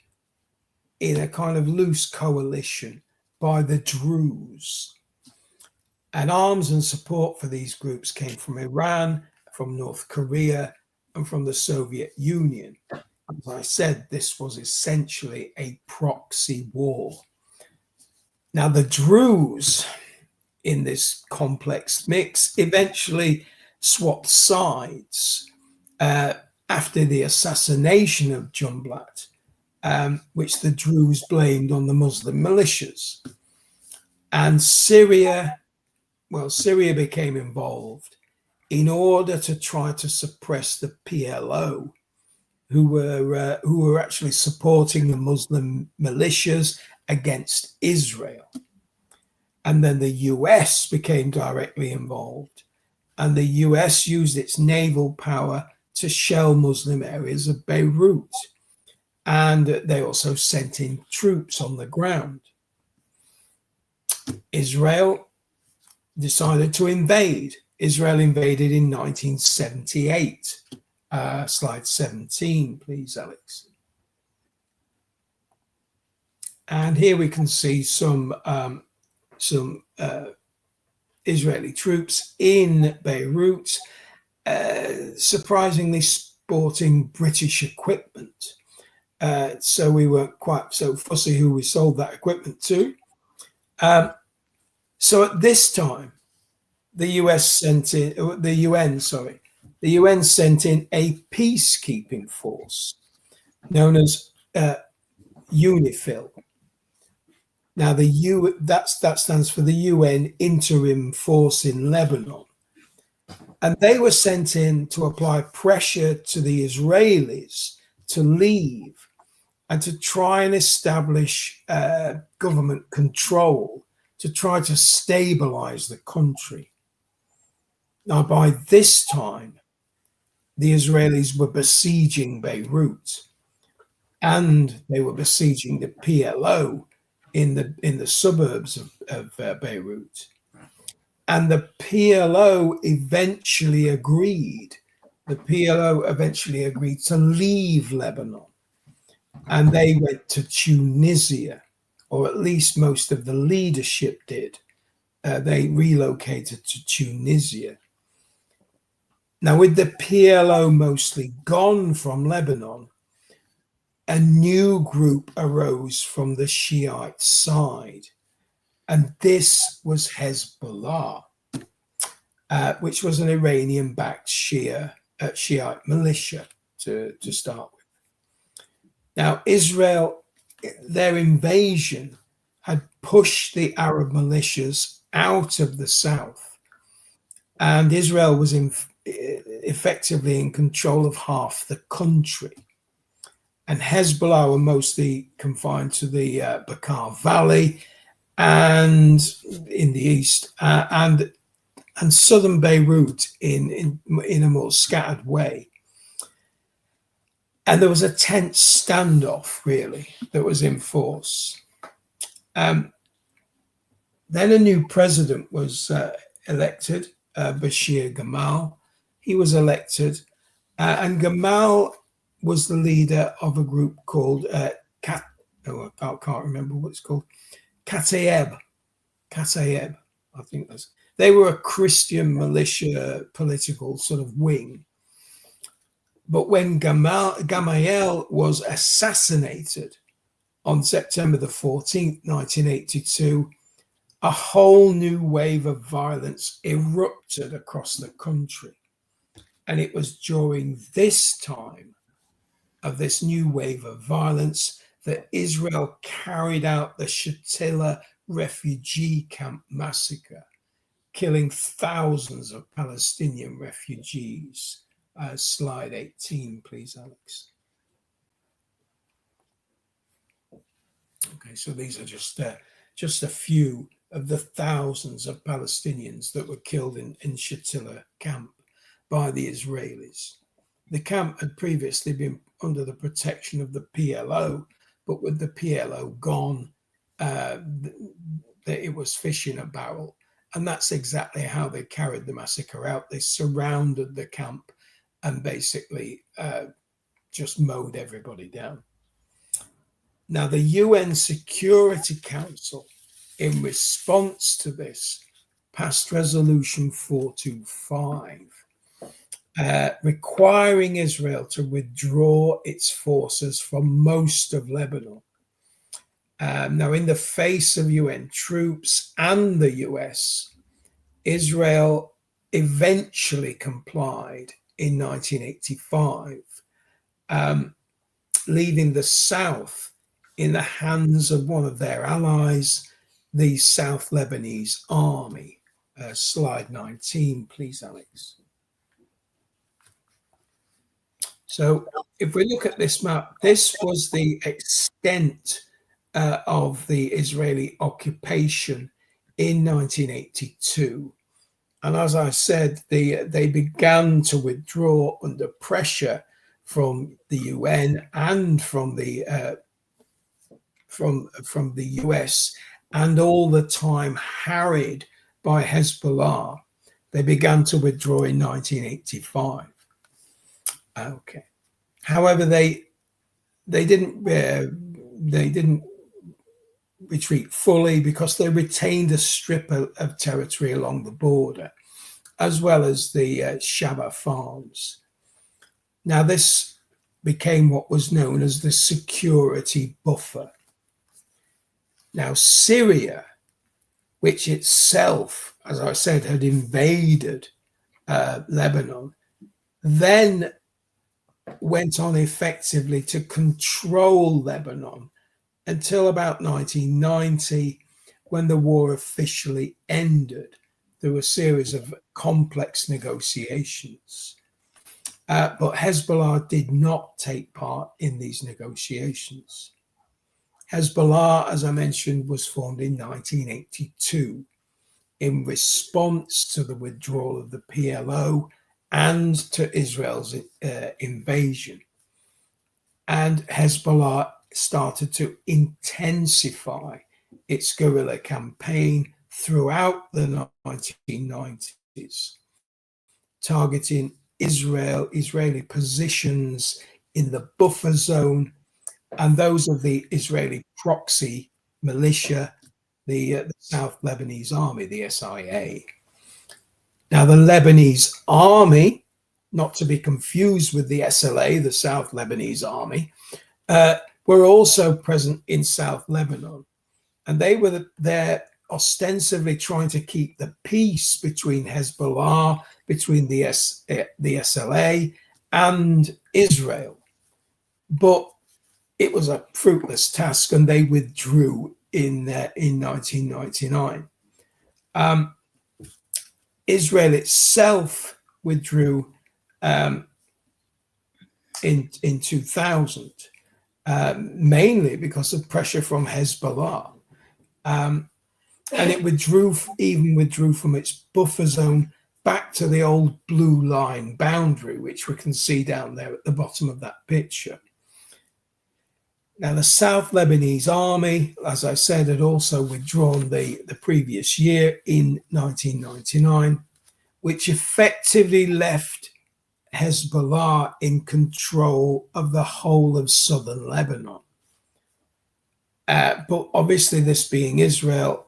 in a kind of loose coalition by the Druze. And arms and support for these groups came from Iran, from North Korea, and from the Soviet Union. As I said, this was essentially a proxy war. Now, the Druze in this complex mix eventually swapped sides after the assassination of Jumblat, which the Druze blamed on the Muslim militias. And Syria became involved in order to try to suppress the PLO, who were actually supporting the Muslim militias against Israel. And then the US became directly involved, and the US used its naval power to shell Muslim areas of Beirut. And they also sent in troops on the ground. Israel decided to invade. Israel invaded in 1978. Slide 17, please, Alex. And here we can see some Israeli troops in Beirut, surprisingly sporting British equipment. So we weren't quite so fussy who we sold that equipment to. So at this time, the UN sent in a peacekeeping force known as UNIFIL. Now, that stands for the UN Interim Force in Lebanon. And they were sent in to apply pressure to the Israelis to leave and to try and establish government control, to try to stabilize the country. Now, by this time, the Israelis were besieging Beirut, and they were besieging the PLO in the suburbs of Beirut. And the PLO eventually agreed. The PLO eventually agreed to leave Lebanon, and they went to Tunisia, or at least most of the leadership did. They relocated to Tunisia. Now, with the PLO mostly gone from Lebanon, a new group arose from the Shiite side, and this was Hezbollah, which was an Iranian-backed Shiite militia to start with. Now, Israel, their invasion had pushed the Arab militias out of the south, and Israel was effectively in control of half the country. And Hezbollah were mostly confined to the Bekaa Valley and in the east, and southern Beirut in a more scattered way. And there was a tense standoff, really, that was in force. Then a new president was elected, Bashir Gamal. He was elected, and Gamal was the leader of a group called I can't remember what it's called. Kataeb, I think that's. They were a Christian militia political sort of wing. But when Gamayel was assassinated on September the 14th, 1982, a whole new wave of violence erupted across the country. And it was during this time of this new wave of violence that Israel carried out the Shatila refugee camp massacre, killing thousands of Palestinian refugees. Slide 18, please, Alex. Okay, so these are just a few of the thousands of Palestinians that were killed in Shatila camp by the Israelis. The camp had previously been under the protection of the PLO, but with the PLO gone, it was fish in a barrel. And that's exactly how they carried the massacre out. They surrounded the camp and basically just mowed everybody down. Now, the UN Security Council, in response to this, passed Resolution 425, requiring Israel to withdraw its forces from most of Lebanon. Now, in the face of UN troops and the US, Israel eventually complied in 1985, leaving the South in the hands of one of their allies, the South Lebanese Army. Slide 19, please, Alex. So if we look at this map, this was the extent of the Israeli occupation in 1982. And as I said, they began to withdraw under pressure from the UN and from the US, and all the time harried by Hezbollah. They began to withdraw in 1985. Okay. However, they didn't retreat fully because they retained a strip of territory along the border, as well as the Shaba farms. Now, this became what was known as the security buffer. Now, Syria, which itself, as I said, had invaded Lebanon, then went on effectively to control Lebanon until about 1990, when the war officially ended through a series of complex negotiations. But Hezbollah did not take part in these negotiations. Hezbollah, as I mentioned, was formed in 1982 in response to the withdrawal of the PLO and to Israel's invasion. And Hezbollah started to intensify its guerrilla campaign throughout the 1990s, targeting Israeli positions in the buffer zone and those of the Israeli proxy militia, the South Lebanese Army, the SIA. Now, the Lebanese Army, not to be confused with the SLA, the South Lebanese Army, were also present in South Lebanon. And they were there ostensibly trying to keep the peace between Hezbollah, between the SLA and Israel. But it was a fruitless task, and they withdrew in 1999. Israel itself withdrew in 2000, mainly because of pressure from Hezbollah. and it withdrew from its buffer zone back to the old blue line boundary, which we can see down there at the bottom of that picture. Now, the South Lebanese army, as I said, had also withdrawn the previous year in 1999, which effectively left Hezbollah in control of the whole of southern Lebanon. But obviously, this being Israel,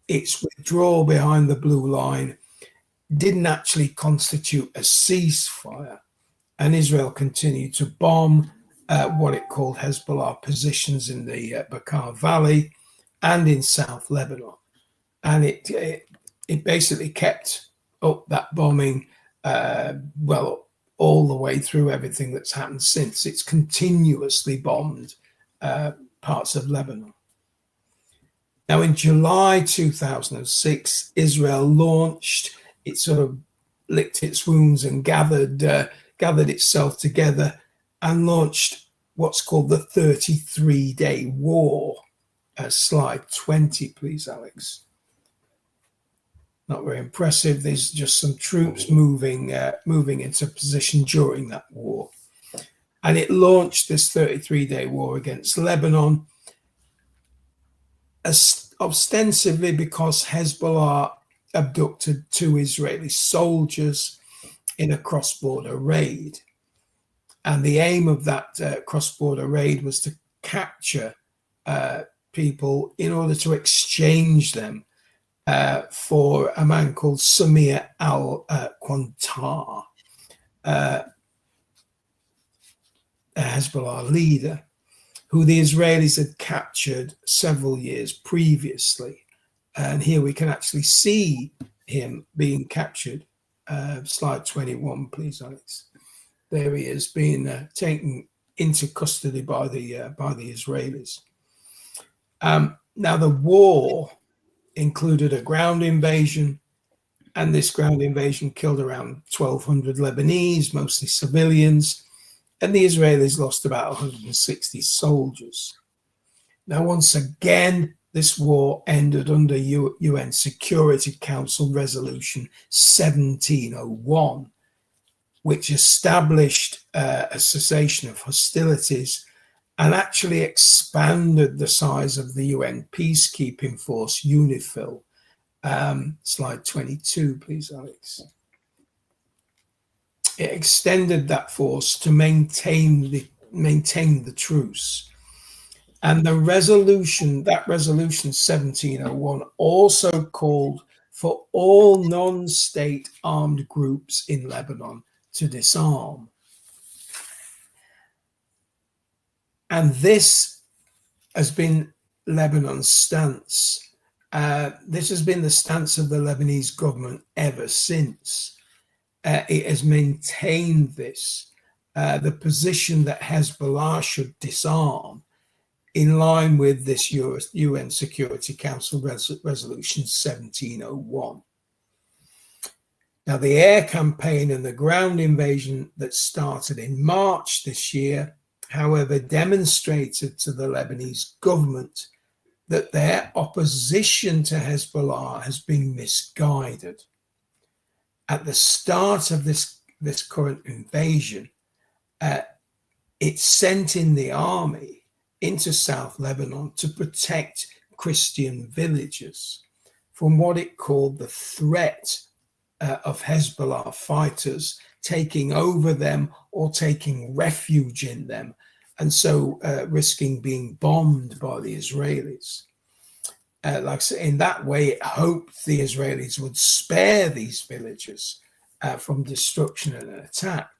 its withdrawal behind the blue line didn't actually constitute a ceasefire, and Israel continued to bomb what it called Hezbollah positions in the Bekaa Valley and in South Lebanon. And it basically kept up that bombing, all the way through everything that's happened since. It's continuously bombed parts of Lebanon. Now, in July 2006, Israel launched, it sort of licked its wounds and gathered itself together and launched what's called the 33-day war. Slide 20, please, Alex. Not very impressive. There's just some troops moving into position during that war. And it launched this 33-day war against Lebanon, ostensibly because Hezbollah abducted 2 Israeli soldiers in a cross-border raid. And the aim of that cross-border raid was to capture people in order to exchange them for a man called Samir al-Qantar, a Hezbollah leader, who the Israelis had captured several years previously. And here we can actually see him being captured. Slide 21, please, Alex. There he is, being taken into custody by the Israelis. Now, the war included a ground invasion, and this ground invasion killed around 1,200 Lebanese, mostly civilians, and the Israelis lost about 160 soldiers. Now, once again, this war ended under UN Security Council Resolution 1701, which established a cessation of hostilities and actually expanded the size of the UN peacekeeping force, UNIFIL. Slide 22, please, Alex. It extended that force to maintain the truce. And that resolution 1701 also called for all non-state armed groups in Lebanon to disarm. And this has been Lebanon's stance. This has been the stance of the Lebanese government ever since. It has maintained this, the position that Hezbollah should disarm, in line with this UN Security Council Resolution 1701. Now, the air campaign and the ground invasion that started in March this year, however, demonstrated to the Lebanese government that their opposition to Hezbollah has been misguided. At the start of this current invasion, it sent in the army into South Lebanon to protect Christian villages from what it called the threat of Hezbollah fighters taking over them or taking refuge in them, and so risking being bombed by the Israelis. Like I said, in that way, it hoped the Israelis would spare these villages from destruction and attack.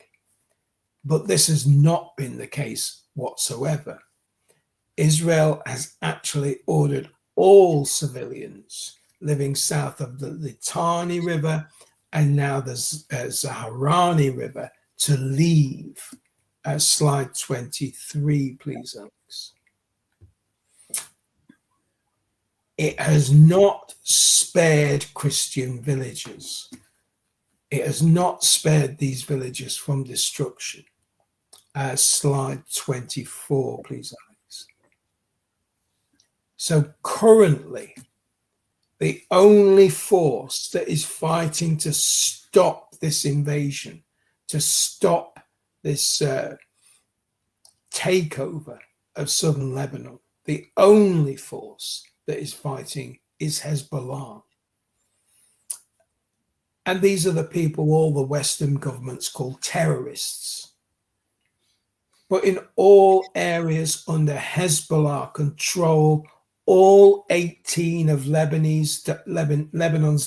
But this has not been the case whatsoever. Israel has actually ordered all civilians living south of the Litani River and now the Zaharani River to leave. Slide 23, please, Alex. It has not spared Christian villages. It has not spared these villages from destruction. Slide 24, please, Alex. So currently, the only force that is fighting to stop this invasion, to stop this takeover of southern Lebanon, the only force that is fighting is Hezbollah. And these are the people all the Western governments call terrorists. But in all areas under Hezbollah control, all 18 of Lebanon's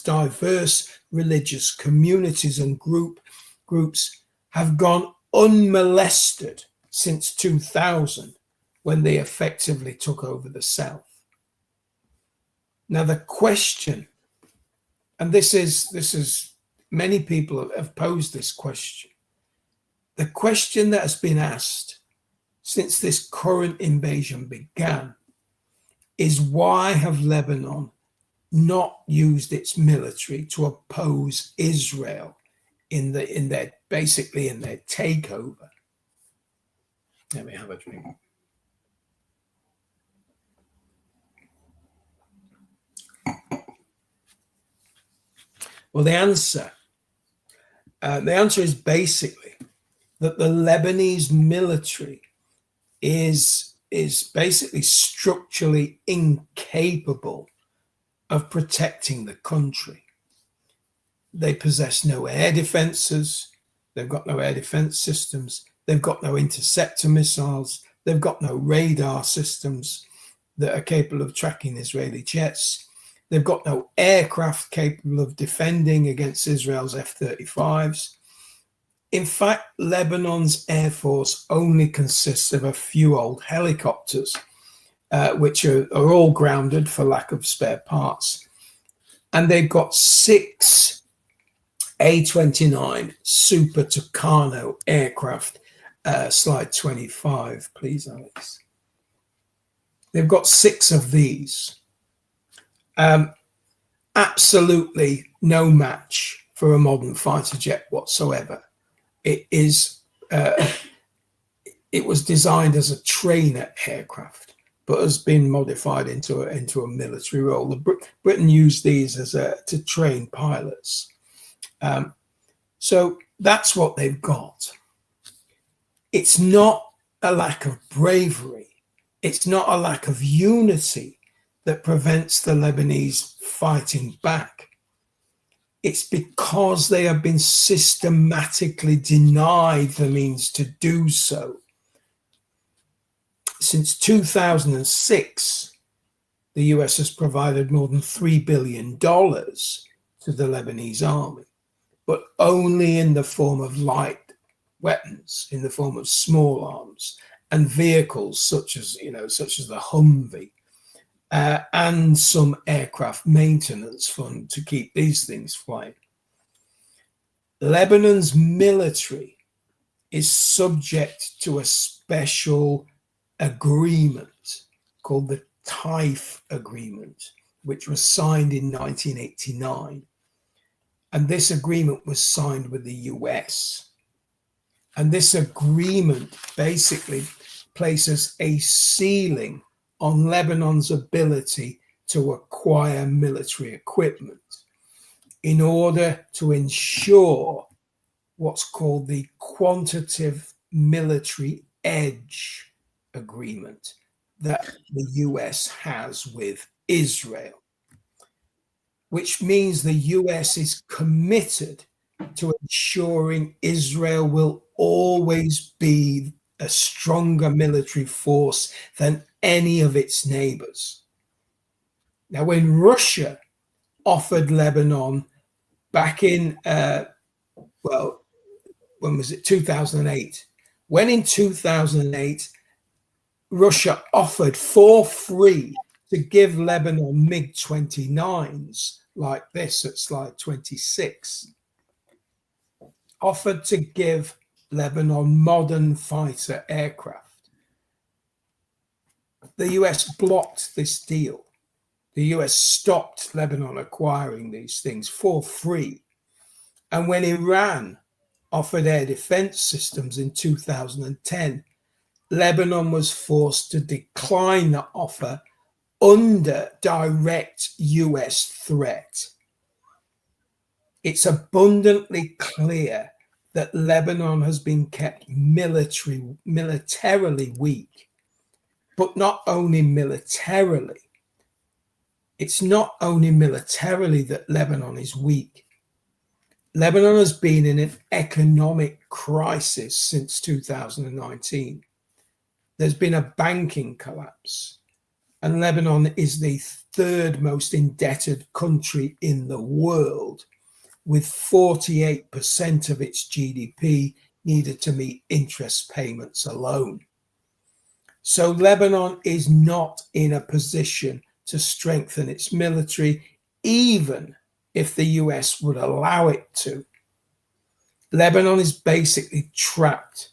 diverse religious communities and groups have gone unmolested since 2000, when they effectively took over the south. Now the question, and this is many people have posed this question. The question that has been asked since this current invasion began is, why have Lebanon not used its military to oppose Israel in their takeover? Let me have a drink. Well, the answer is basically that the Lebanese military is basically structurally incapable of protecting the country. They possess no air defenses. They've got no air defense systems. They've got no interceptor missiles. They've got no radar systems that are capable of tracking Israeli jets. They've got no aircraft capable of defending against Israel's F-35s. In fact, Lebanon's air force only consists of a few old helicopters, which are all grounded for lack of spare parts. And they've got 6 A-29 Super Tucano aircraft. Slide 25, please, Alex. They've got 6 of these. Absolutely no match for a modern fighter jet whatsoever. It was designed as a trainer aircraft, but has been modified into a military role. Britain used these to train pilots. So that's what they've got. It's not a lack of bravery. It's not a lack of unity that prevents the Lebanese fighting back. It's because they have been systematically denied the means to do so. Since 2006, the US has provided more than $3 billion to the Lebanese army, but only in the form of light weapons, in the form of small arms and vehicles such as the Humvee. And some aircraft maintenance fund to keep these things flying. Lebanon's military is subject to a special agreement called the Taif Agreement, which was signed in 1989. And this agreement was signed with the US. And this agreement basically places a ceiling on Lebanon's ability to acquire military equipment in order to ensure what's called the Quantitative Military Edge Agreement that the US has with Israel, which means the US is committed to ensuring Israel will always be a stronger military force than any of its neighbors. Now, when Russia offered Lebanon back in, when was it? 2008. When in 2008, Russia offered for free to give Lebanon MiG-29s like this at slide 26, offered to give Lebanon modern fighter aircraft. The US blocked this deal. The US stopped Lebanon acquiring these things for free. And when Iran offered air defense systems in 2010, Lebanon was forced to decline that offer under direct US threat. It's abundantly clear that Lebanon has been kept militarily weak, but not only militarily. It's not only militarily that Lebanon is weak. Lebanon has been in an economic crisis since 2019. There's been a banking collapse, and Lebanon is the third most indebted country in the world, with 48% of its GDP needed to meet interest payments alone. So Lebanon is not in a position to strengthen its military, even if the US would allow it to. Lebanon is basically trapped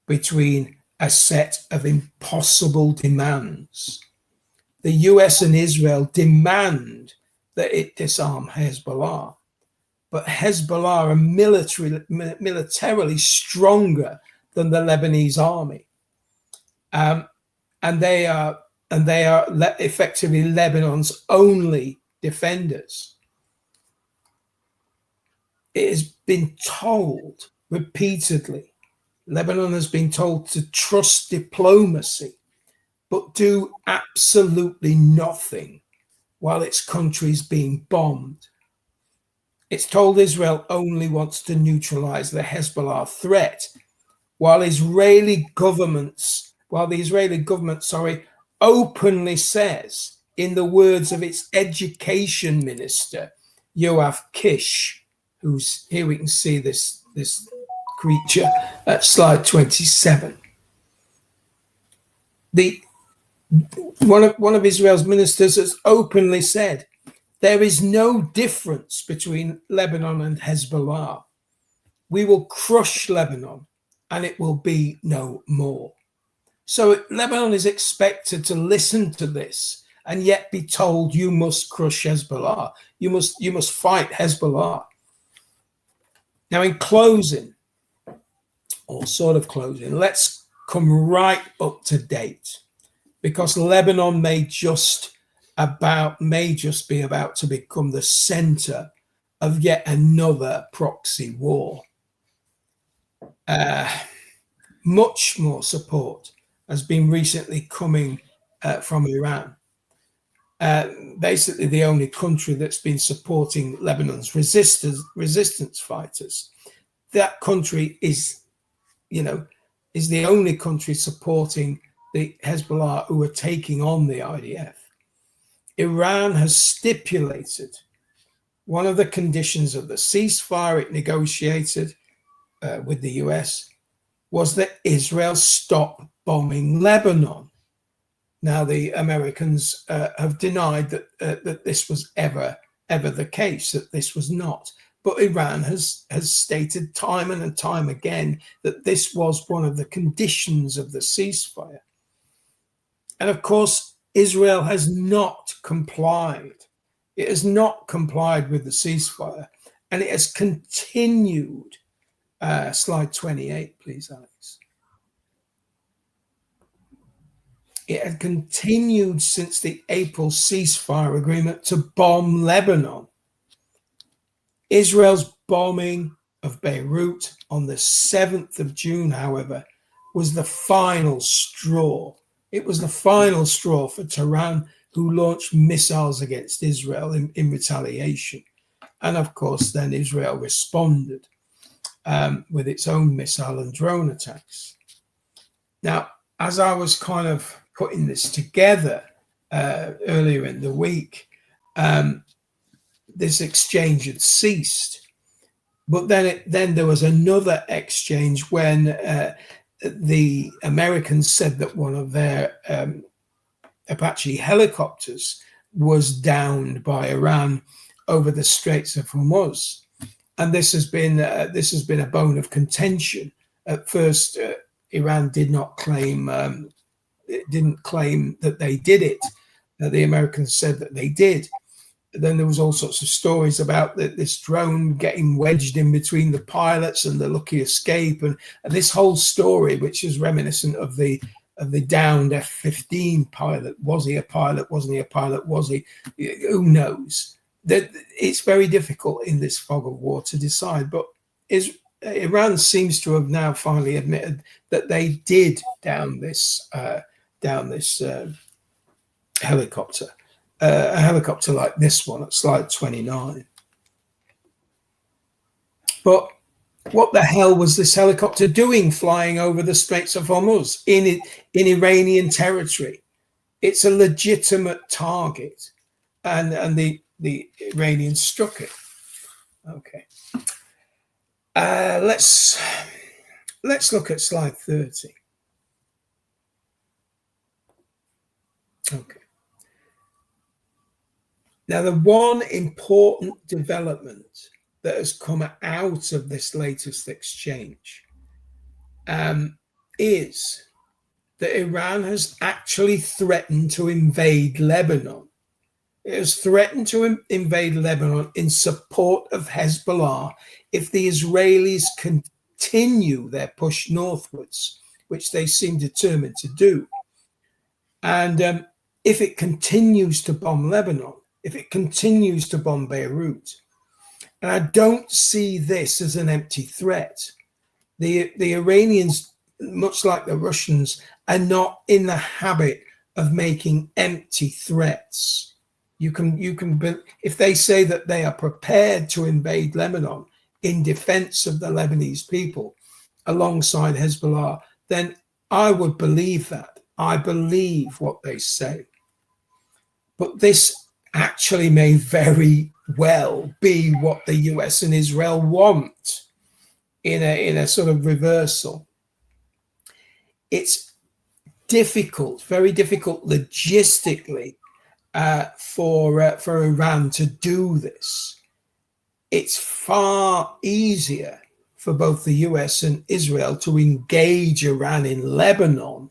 between a set of impossible demands. The US and Israel demand that it disarm Hezbollah, but Hezbollah are militarily stronger than the Lebanese army, and they are effectively Lebanon's only defenders. It has been told repeatedly, Lebanon has been told to trust diplomacy, but do absolutely nothing while its country is being bombed. It's told Israel only wants to neutralize the Hezbollah threat, while the Israeli government, openly says, in the words of its education minister, Yoav Kish, who's here, we can see this creature at slide 27. One of Israel's ministers has openly said, there is no difference between Lebanon and Hezbollah. We will crush Lebanon and it will be no more. So Lebanon is expected to listen to this and yet be told, you must crush Hezbollah. You must fight Hezbollah. Now, in closing, or sort of closing, let's come right up to date, because Lebanon may just be about to become the center of yet another proxy war. Much more support has been recently coming from Iran. Basically, the only country that's been supporting Lebanon's resistance fighters. That country is the only country supporting the Hezbollah who are taking on the IDF. Iran has stipulated one of the conditions of the ceasefire it negotiated with the US was that Israel stop bombing Lebanon. Now, the Americans have denied that this was ever the case, that this was not. But Iran has stated time and time again that this was one of the conditions of the ceasefire. And of course, Israel has not complied. It has not complied with the ceasefire, and it has continued. Slide 28, please, Alex. It had continued since the April ceasefire agreement to bomb Lebanon. Israel's bombing of Beirut on the 7th of June, however, was the final straw. It was the final straw for Tehran, who launched missiles against Israel in retaliation. And of course, then Israel responded with its own missile and drone attacks. Now, as I was kind of putting this together earlier in the week, this exchange had ceased. But then there was another exchange when the Americans said that one of their Apache helicopters was downed by Iran over the Straits of Hormuz, and this has been a bone of contention. At first, Iran didn't claim that they did it. The Americans said that they did. Then there was all sorts of stories about this drone getting wedged in between the pilots and the lucky escape, and this whole story, which is reminiscent of the the downed F-15 pilot. Was he a pilot? Wasn't he a pilot? Was he? Who knows? That it's very difficult in this fog of war to decide. But Iran seems to have now finally admitted that they did down this helicopter, a helicopter like this one at slide 29. But what the hell was this helicopter doing flying over the Straits of Hormuz in Iranian territory? It's a legitimate target, and the Iranians struck it. Okay. Let's look at slide 30. Okay. Now, the one important development that has come out of this latest exchange is that Iran has actually threatened to invade Lebanon. It has threatened to invade Lebanon in support of Hezbollah if the Israelis continue their push northwards, which they seem determined to do. And if it continues to bomb Lebanon, if it continues to bomb Beirut, and I don't see this as an empty threat. The Iranians, much like the Russians, are not in the habit of making empty threats. You can, if they say that they are prepared to invade Lebanon in defense of the Lebanese people alongside Hezbollah, then I would believe that. I believe what they say. But this actually may very well be what the US and Israel want in a sort of reversal. It's difficult, very difficult logistically for Iran to do this. It's far easier for both the US and Israel to engage Iran in Lebanon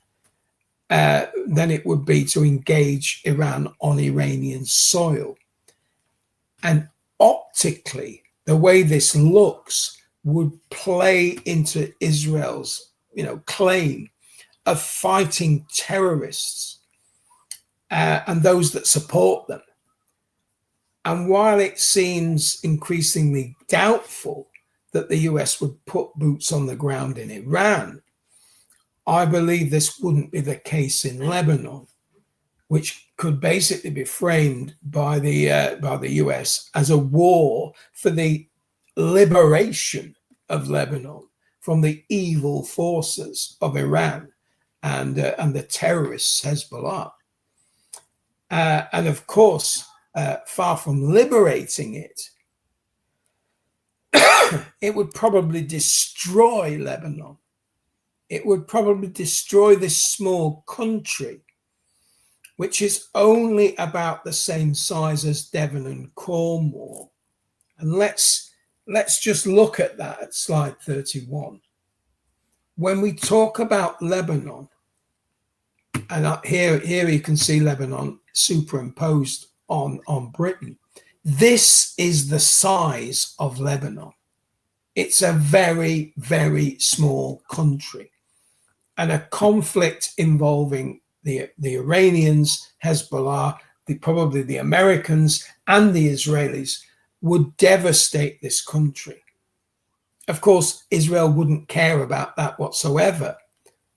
than it would be to engage Iran on Iranian soil. And optically, the way this looks would play into Israel's, claim of fighting terrorists and those that support them. And while it seems increasingly doubtful that the US would put boots on the ground in Iran, I believe this wouldn't be the case in Lebanon, which could basically be framed by the US as a war for the liberation of Lebanon from the evil forces of Iran and the terrorists Hezbollah. And of course, far from liberating it, it would probably destroy Lebanon. It would probably destroy this small country, which is only about the same size as Devon and Cornwall. And let's just look at that at slide 31. When we talk about Lebanon, and here you can see Lebanon superimposed on Britain. This is the size of Lebanon. It's a very, very small country. And a conflict involving the Iranians, Hezbollah, probably the Americans and the Israelis would devastate this country. Of course, Israel wouldn't care about that whatsoever.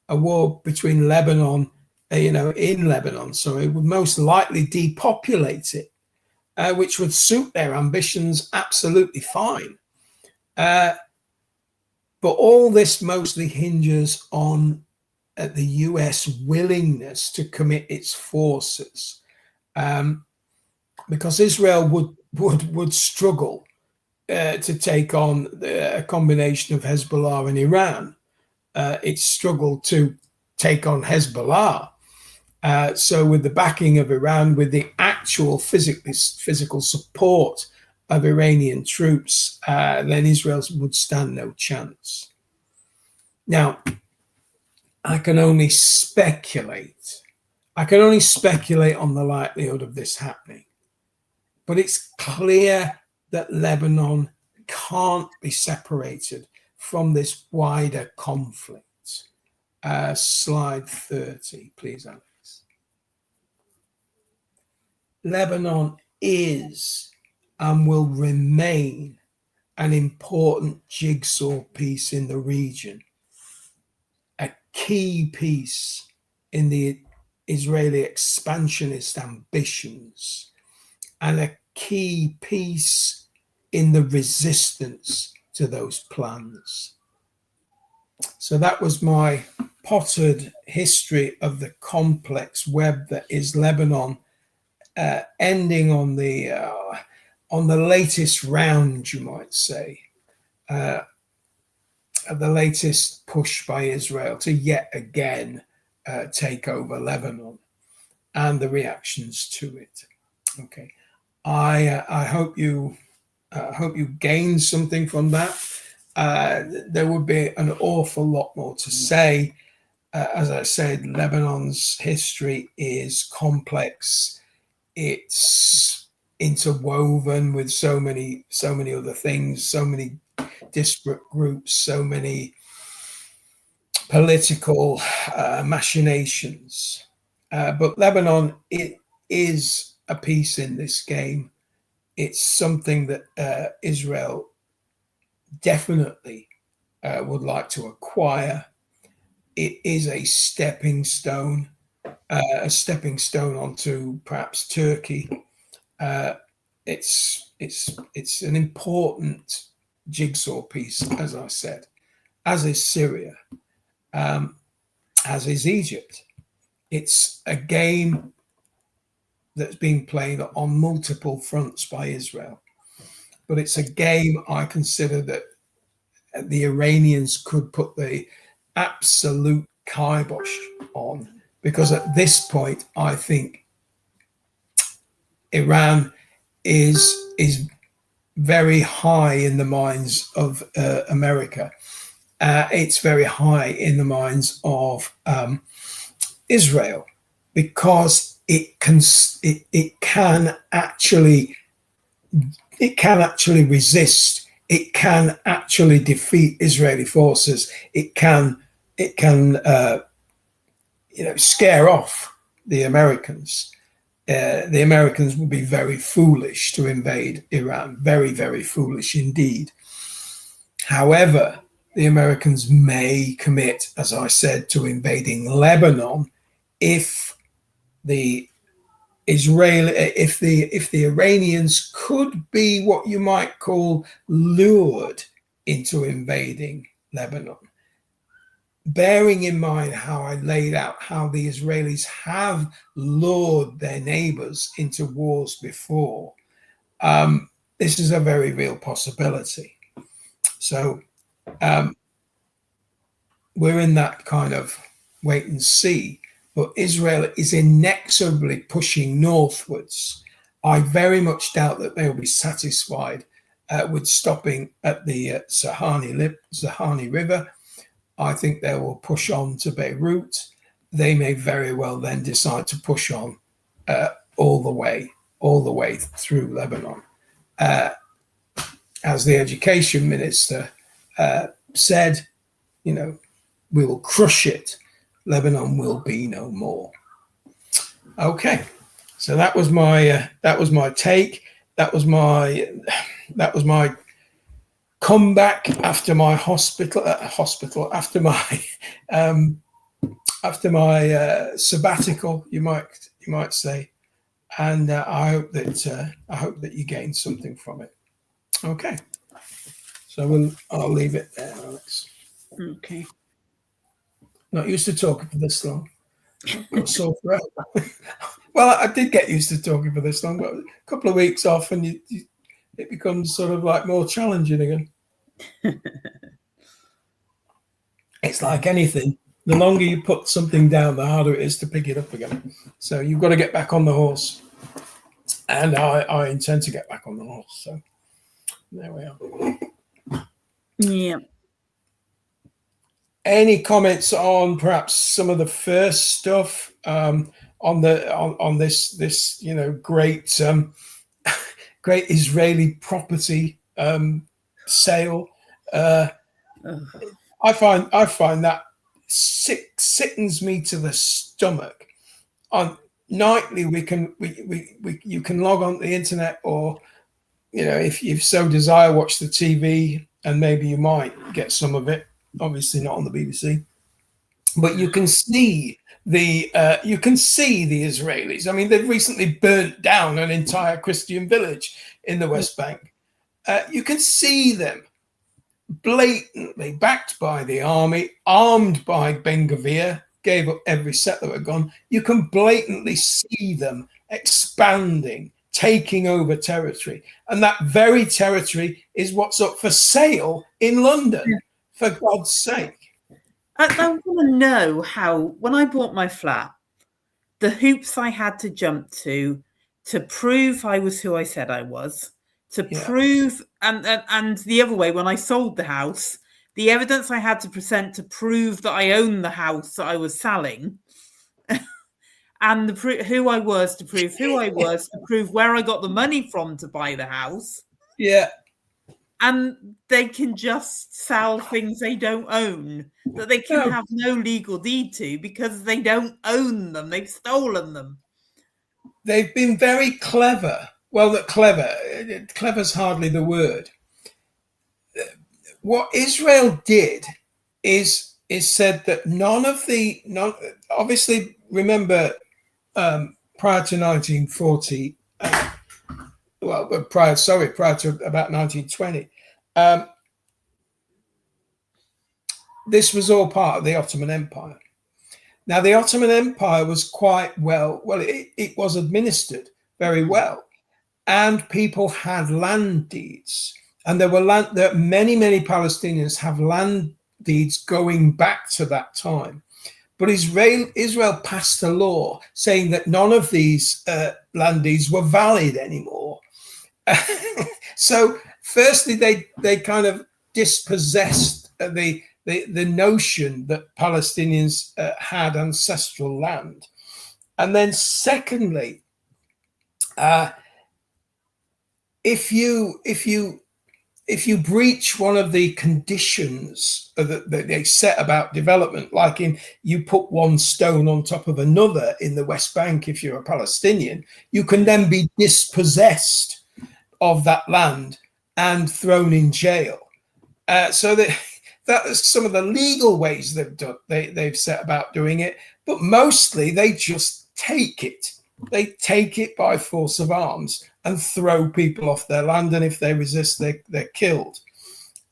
A war between Lebanon, in Lebanon, so it would most likely depopulate it, which would suit their ambitions absolutely fine. But all this mostly hinges on the US willingness to commit its forces, because Israel would struggle to take on a combination of Hezbollah and Iran. It struggled to take on Hezbollah. So with the backing of Iran, with the actual physical support of Iranian troops, then Israel would stand no chance. Now, I can only speculate. on the likelihood of this happening. But it's clear that Lebanon can't be separated from this wider conflict. Slide 30, please, Alex. Lebanon is and will remain an important jigsaw piece in the region, a key piece in the Israeli expansionist ambitions, and a key piece in the resistance to those plans. So that was my pottered history of the complex web that is Lebanon, ending on the latest round, you might say, the latest push by Israel to yet again take over Lebanon, and the reactions to it. Okay, I hope you gained something from that. There would be an awful lot more to say. As I said, Lebanon's history is complex. It's interwoven with so many other things, so many disparate groups, so many political machinations. But Lebanon, it is a piece in this game. It's something that Israel definitely would like to acquire. It is a stepping stone onto perhaps Turkey. It's an important jigsaw piece, as I said, as is Syria, as is Egypt. It's a game that's being played on multiple fronts by Israel, but it's a game I consider that the Iranians could put the absolute kibosh on, because at this point I think Iran is very high in the minds of America. It's very high in the minds of Israel, because it can actually resist. It can actually defeat Israeli forces. It can scare off the Americans. The Americans would be very foolish to invade Iran. Very, very foolish indeed. However, the Americans may commit, as I said, to invading Lebanon if the Iranians could be what you might call lured into invading Lebanon. Bearing in mind how I laid out how the Israelis have lured their neighbors into wars before, this is a very real possibility. So we're in that kind of wait and see. But Israel is inexorably pushing northwards. I very much doubt that they will be satisfied with stopping at the Sahani River. I think they will push on to Beirut. They may very well then decide to push on all the way through Lebanon. As the education minister said, we will crush it. Lebanon will be no more. Okay, so that was my take. That was my comeback after my after my sabbatical, you might say, and I hope that you gained something from it. Okay, so I'll leave it there, Alex. Okay. Not used to talking for this long. I've got a sore throat. Well, I did get used to talking for this long, but a couple of weeks off and it becomes sort of like more challenging again. It's like anything. The longer you put something down, the harder it is to pick it up again. So you've got to get back on the horse. And I intend to get back on the horse. So there we are. Yeah. Any comments on perhaps some of the first stuff on this great great Israeli property sale? I find that sickens me to the stomach. On nightly, you can log on the internet, or if you so desire, watch the TV, and maybe you might get some of it. Obviously, not on the BBC, but you can see the Israelis. I mean, they've recently burnt down an entire Christian village in the West Bank. You can see them blatantly backed by the army, armed by Ben Gvir, gave up every settler had gone. You can blatantly see them expanding, taking over territory. And that very territory is what's up for sale in London, for God's sake. I want to know how, when I bought my flat, the hoops I had to jump to prove I was who I said I was, to prove, and the other way, when I sold the house, the evidence I had to present to prove that I owned the house that I was selling, and who I was to prove who I was, to prove where I got the money from to buy the house. Yeah. And they can just sell things they don't own, that they can have no legal deed to, because they don't own them. They've stolen them. They've been very clever. Well, not clever. Clever's hardly the word. What Israel did is said that obviously, remember, prior to 1940, prior to about 1920, this was all part of the Ottoman Empire. Now, the Ottoman Empire was it was administered very well, and people had land deeds, and there many Palestinians have land deeds going back to that time. But Israel passed a law saying that none of these land deeds were valid anymore. So, firstly, they kind of dispossessed the notion that Palestinians had ancestral land, and then secondly, if you breach one of the conditions that they set about development, like you put one stone on top of another in the West Bank, if you're a Palestinian, you can then be dispossessed of that land and thrown in jail. So that's some of the legal ways they've set about doing it, but mostly they just take it. They take it by force of arms and throw people off their land, and if they resist, they're killed.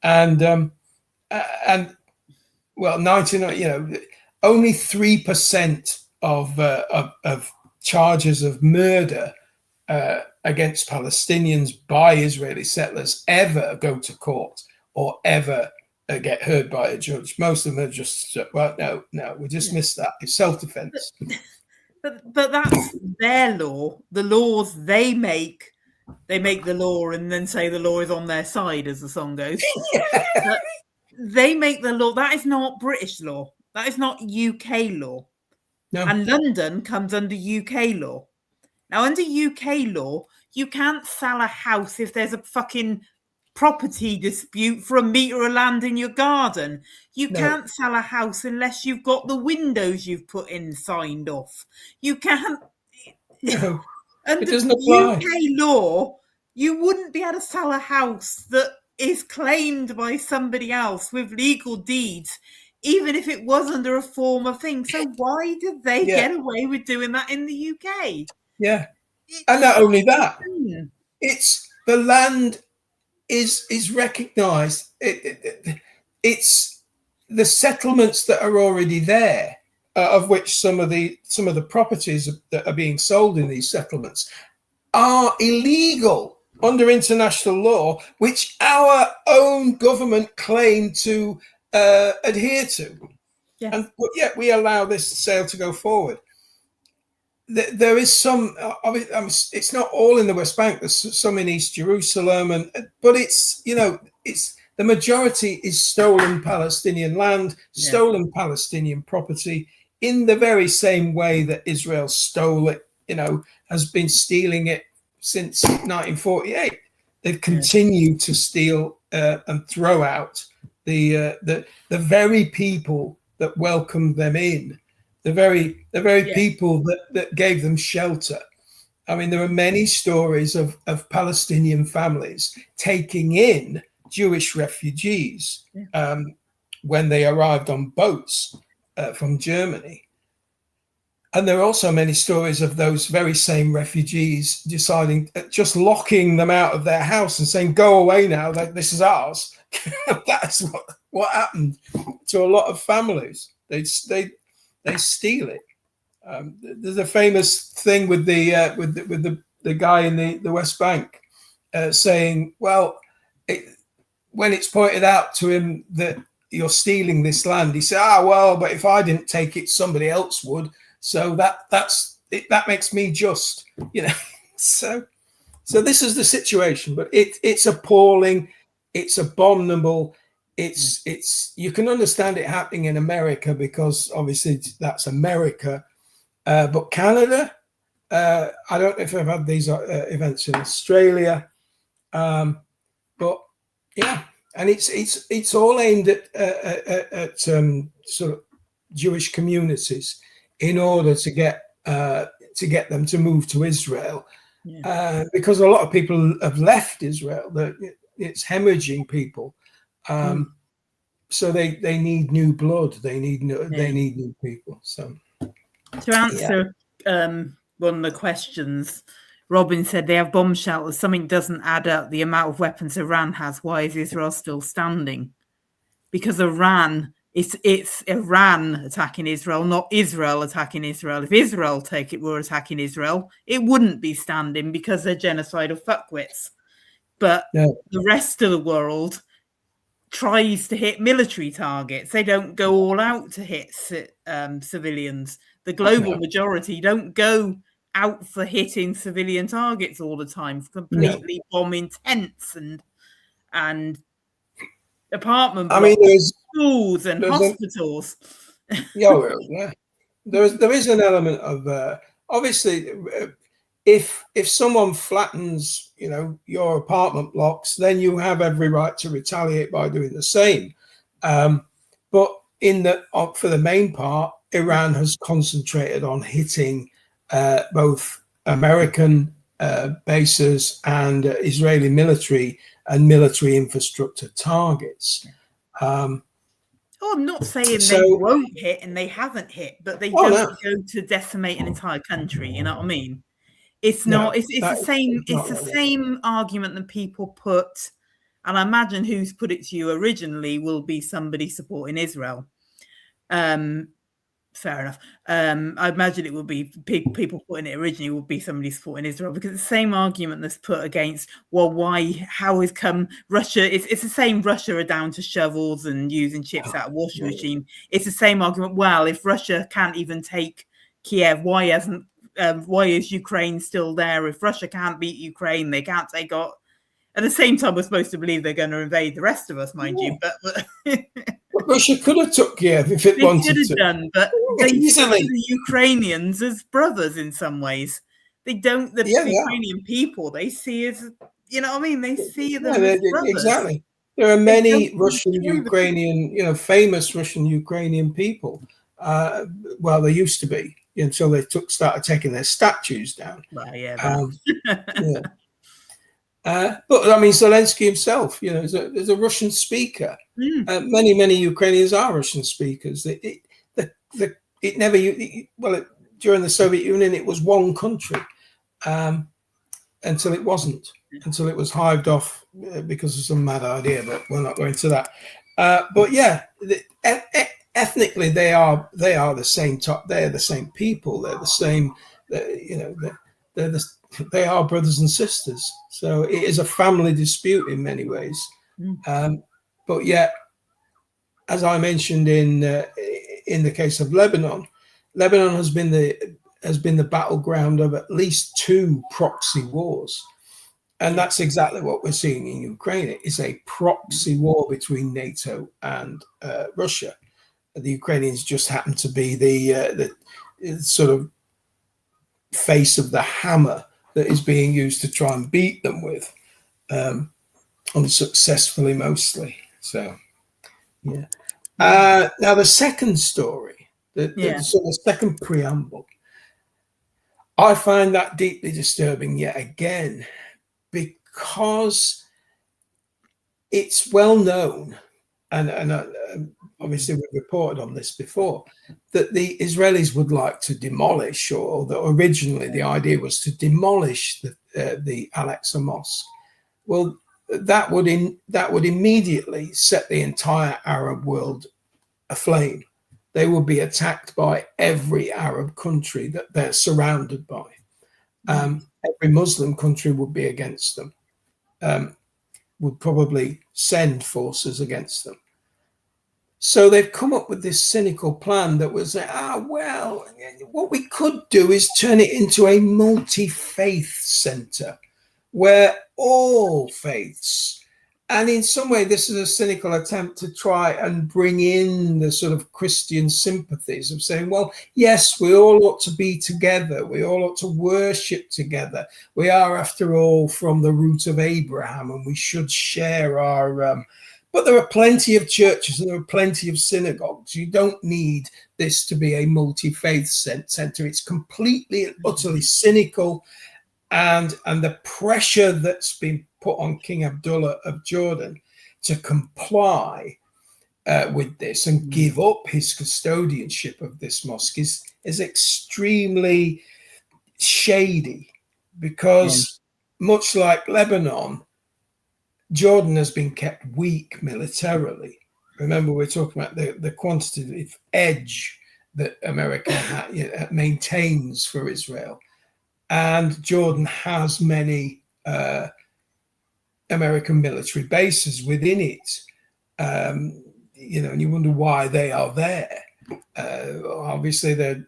And well, only 3% of charges of murder against Palestinians by Israeli settlers ever go to court or ever get heard by a judge. Most of them are just, no, we dismiss that. It's self-defense. But that's their law. The laws they make the law and then say the law is on their side, as the song goes. But they make the law. That is not British law. That is not UK law. No. And London comes under UK law. Now, under UK law, you can't sell a house if there's a fucking property dispute for a metre of land in your garden. You can't sell a house unless you've got the windows you've put in signed off. You can't. No, under it doesn't apply. UK law, you wouldn't be able to sell a house that is claimed by somebody else with legal deeds, even if it was under a form of thing. So why did they get away with doing that in the UK? Yeah. And not only that, it's the land is recognized. It's the settlements that are already there, of which some of the properties that are being sold in these settlements are illegal under international law, which our own government claim to adhere to. And but yet we allow this sale to go forward. There is some, it's not all in the West Bank. There's some in East Jerusalem, but it's the majority is stolen Palestinian land, stolen Palestinian property, in the very same way that Israel stole it, has been stealing it since 1948. They've continued to steal and throw out the very people that welcomed them in, the very people that gave them shelter. I mean, there are many stories of Palestinian families taking in Jewish refugees when they arrived on boats from Germany. And there are also many stories of those very same refugees deciding, just locking them out of their house and saying, go away now, like, this is ours. That's what happened to a lot of families. They steal it. There's a famous thing with the guy in the West Bank saying, well, when it's pointed out to him that you're stealing this land, he said, well, but if I didn't take it, somebody else would. So that makes me just, So this is the situation, but it's appalling. It's abominable. It's you can understand it happening in America because obviously that's America, but Canada, I don't know if I've had these events in Australia, but yeah, and it's all aimed at sort of Jewish communities in order to get them to move to Israel, because a lot of people have left Israel. It's hemorrhaging people, so they need new blood. They need new people. So to answer one of the questions, Robin said they have bomb shelters. Something doesn't add up. The amount of weapons Iran has. Why is Israel still standing? Because Iran. It's Iran attacking Israel, not Israel attacking Israel. If Israel were attacking Israel, it wouldn't be standing because they're genocidal fuckwits. But the rest of the world tries to hit military targets. They don't go all out to hit civilians. The global majority don't go out for hitting civilian targets all the time, completely bombing tents and apartment blocks, schools and hospitals. There is an element of obviously if someone flattens your apartment blocks, then you have every right to retaliate by doing the same. But for the main part, Iran has concentrated on hitting both American bases and Israeli military and military infrastructure targets. I'm not saying they won't hit and they haven't hit, but they don't go to decimate an entire country. You know what I mean? It's not. It's the same. It's the same argument that people put, and I imagine who's put it to you originally will be somebody supporting Israel. Fair enough. I imagine it would be people putting it originally would be somebody supporting Israel, because it's the same argument that's put against, how has come Russia? It's the same. Russia are down to shovels and using chips out of washing machine. It's the same argument. Well, if Russia can't even take Kiev, why is Ukraine still there? If Russia can't beat Ukraine, they can't take out. At the same time, we're supposed to believe they're going to invade the rest of us, mind you. But Russia could have took Kiev if it wanted to. They could have done, but they see the Ukrainians as brothers in some ways. They don't. The Ukrainian people they see as, you know what I mean? They see them as brothers. Exactly. There are many Russian-Ukrainian, famous Russian-Ukrainian people. Well, there used to be until they started taking their statues down. Well, yeah. But I mean, Zelensky himself, is a Russian speaker. Many Ukrainians are Russian speakers. During the Soviet Union, it was one country until it wasn't, until it was hived off because of some mad idea. But we're not going to that. But yeah, ethnically, they are the same. They're the same people. They're the same. They are brothers and sisters. So it is a family dispute in many ways. But yet, as I mentioned in the case of Lebanon has been the battleground of at least 2 proxy wars. And that's exactly what we're seeing in Ukraine. It is a proxy war between NATO and Russia. The Ukrainians just happen to be the sort of face of the hammer that is being used to try and beat them with, unsuccessfully mostly. So, yeah. Now, the second story, the sort of second preamble, I find that deeply disturbing yet again, because it's well known, and obviously we've reported on this before, that the Israelis would like to demolish, or that originally the idea was to demolish the Al-Aqsa Mosque. Well, that would immediately set the entire Arab world aflame. They would be attacked by every Arab country that they're surrounded by. Every Muslim country would be against them, would probably send forces against them. So they've come up with this cynical plan that was, well, what we could do is turn it into a multi-faith center where all faiths, and in some way this is a cynical attempt to try and bring in the sort of Christian sympathies of saying, well, yes, we all ought to be together, we all ought to worship together, we are after all from the root of Abraham, and we should share our but there are plenty of churches and there are plenty of synagogues. You don't need this to be a multi-faith center. It's completely and utterly cynical. And the pressure that's been put on King Abdullah of Jordan to comply with this and give up his custodianship of this mosque is extremely shady, because much like Lebanon, Jordan has been kept weak militarily. Remember, we're talking about the quantitative edge that America maintains for Israel. And Jordan has many American military bases within it. And you wonder why they are there. Obviously, they're